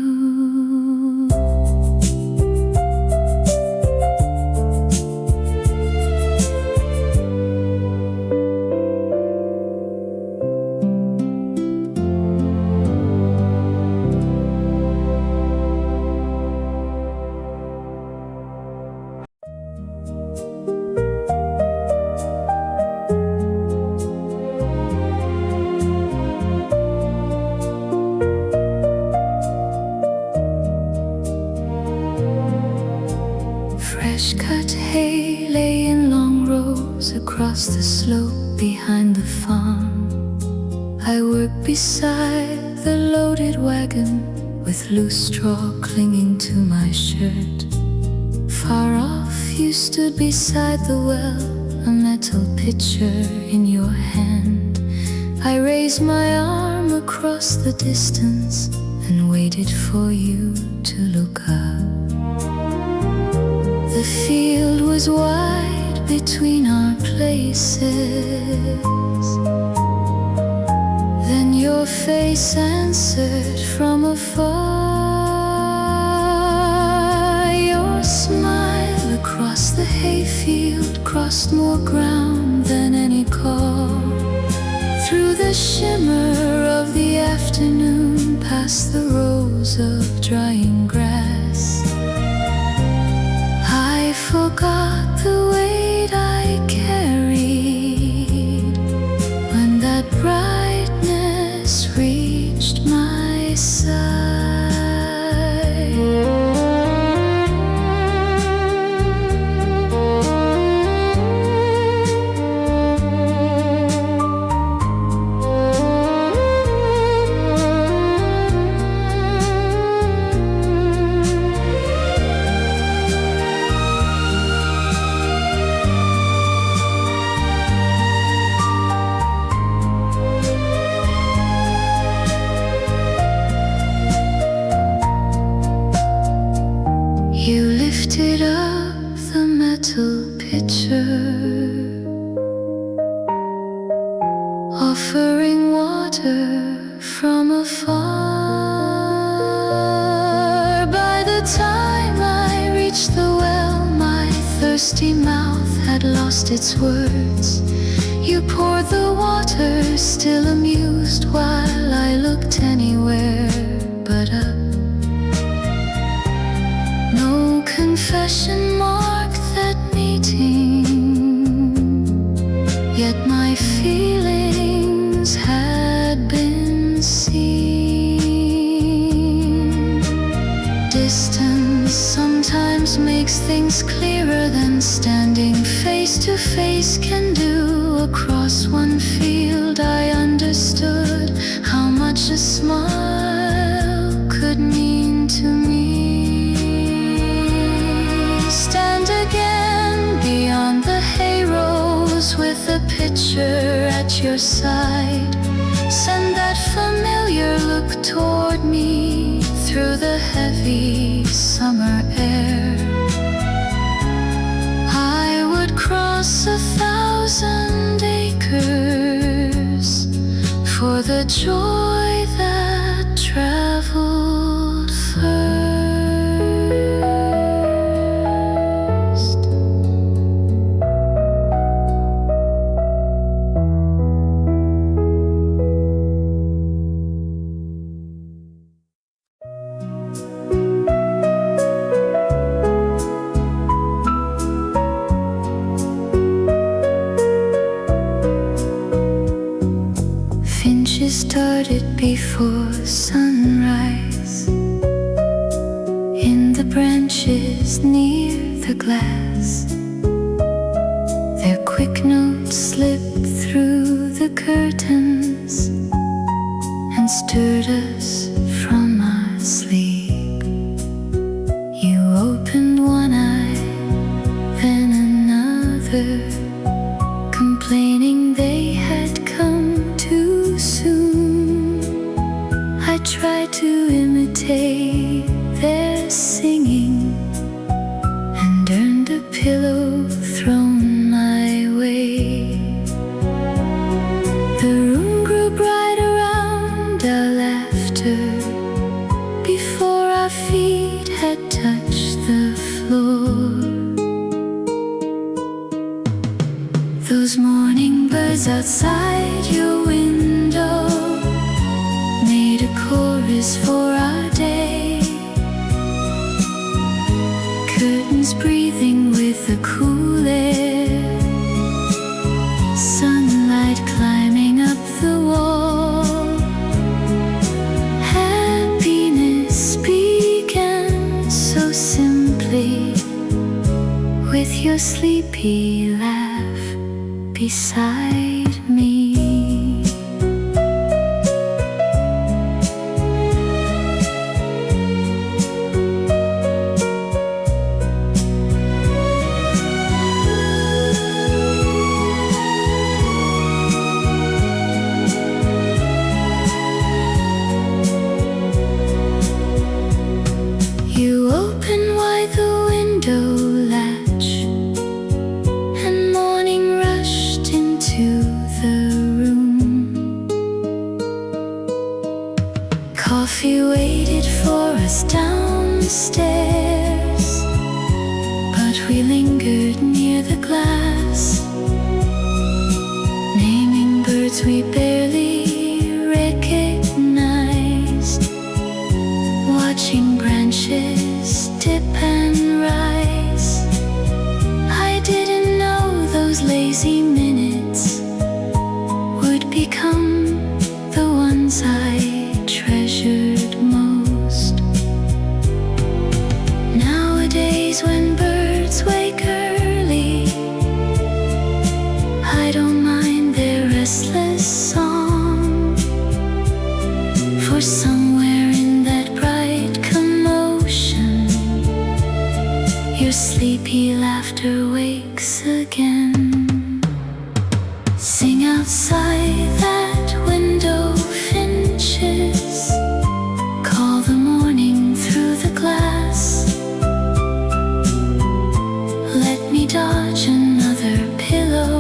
Fresh cut hay lay in long rows across the slope behind the farm. I worked beside the loaded wagon with loose straw clinging to my shirt. Far off you stood beside the well, a metal pitcher in your hand. I raised my arm across the distance and waited for you to look up. The field was wide between our places. Then your face answered from afar. Your smile across the hayfield crossed more ground than any call. Through the shimmer of the afternoon, past the rows of drying grass, I forgot the weight I carried when that brightness reached my side. You lifted up the metal pitcher, offering water from afar. By the time I reached the well, my thirsty mouth had lost its words. You poured the water, still amused, while I looked anywhere but up. No confession marked that meeting, yet my feelings had been seen. Distance sometimes makes things clearer than standing face to face can do. Across one field I understood how much a smile could mean to me. Stand again stranger at your side. Send that familiar look toward me through the heavy summer air. I would cross 1,000 acres for the joy that traveled first. Started before sunrise in the branches near the glass. Their quick notes slipped through the curtains and stirred us from our sleep. You opened one eye, then another, complaining they had come too soon. I tried to imitate their singing and earned a pillow thrown my way. The room grew bright around our laughter before our feet had touched the floor. Those morning birds outside your window made a chorus for our day. Curtains breathing with the cool air, sunlight climbing up the wall. Happiness began so simply with your sleepy laugh beside me. You open wide the window latch, and morning rushed into the room. Coffee waited for us downstairs, but we lingered near the glass, naming birds we barely recognized, watching branches dip and rise. I didn't know those lazy minutes would become the ones I treasured most. Nowadays when birds wake early, I don't mind their restless song, for somewhere in that bright commotion, your sleepy laughter wakes again. Sing outside that window, finches call the morning through the glass. Let me dodge another pillow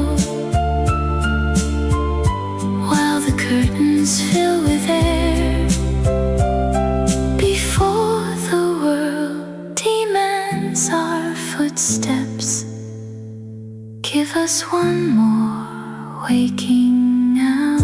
while the curtains fill with air, before the world demands our footsteps. Give us one more waking hour.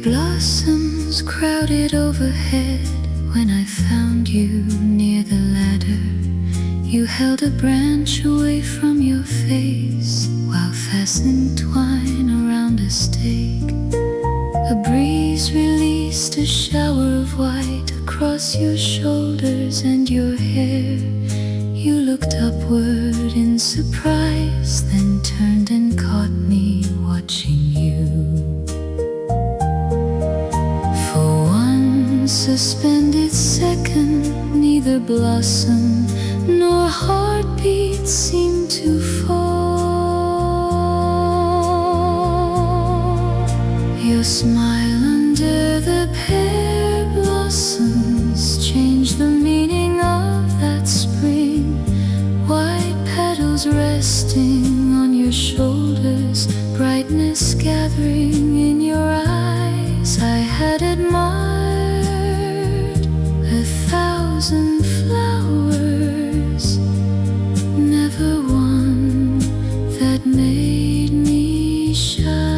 Blossoms crowded overhead when I found you near the ladder. You held a branch away from your face while fastened twine around a stake. A breeze released a shower of white across your shoulders and your hair. You looked upward in surprise, then turned and caught me watching you. For one suspended second, neither blossom nor heartbeat seemed to fall. Your smile under the pear blossoms changed the meaning of that spring. White petals resting on your shoulders, brightness gathering in your eyes. I had admired 1,000 flowers, never one that made me shine.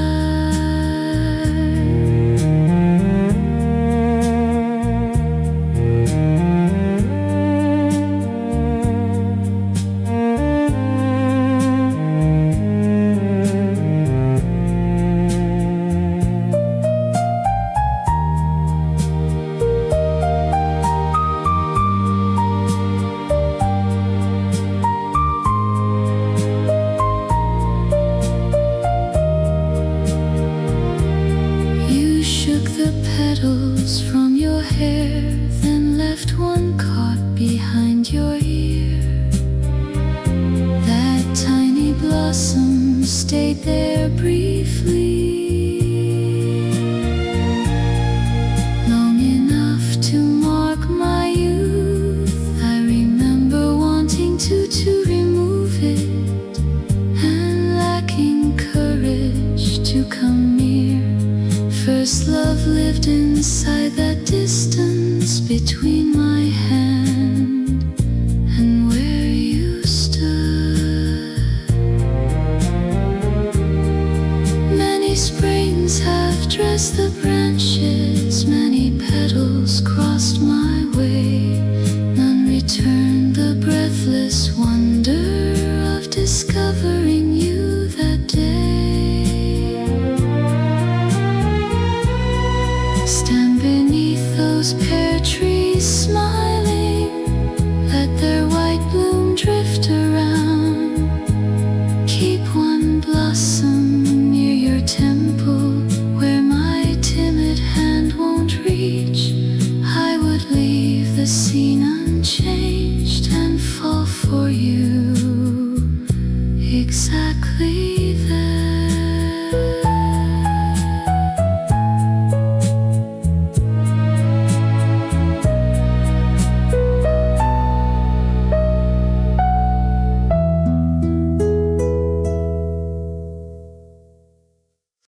Petals from your hair, then left one caught behind your ear. That tiny blossom stayed there briefly, long enough to mark my youth. I remember wanting to remove it, and lacking courage to come near. First love lived inside that distance between my hand and where you stood. Many springs have dressed the branches, many petals crossed my way. None returned the breathless wonder of discovering you that day. Stand beneath those pear trees smiling, let their white bloom drift around. Keep one blossom near your temple where my timid hand won't reach. I would leave the scene unchanged and fall for you exactly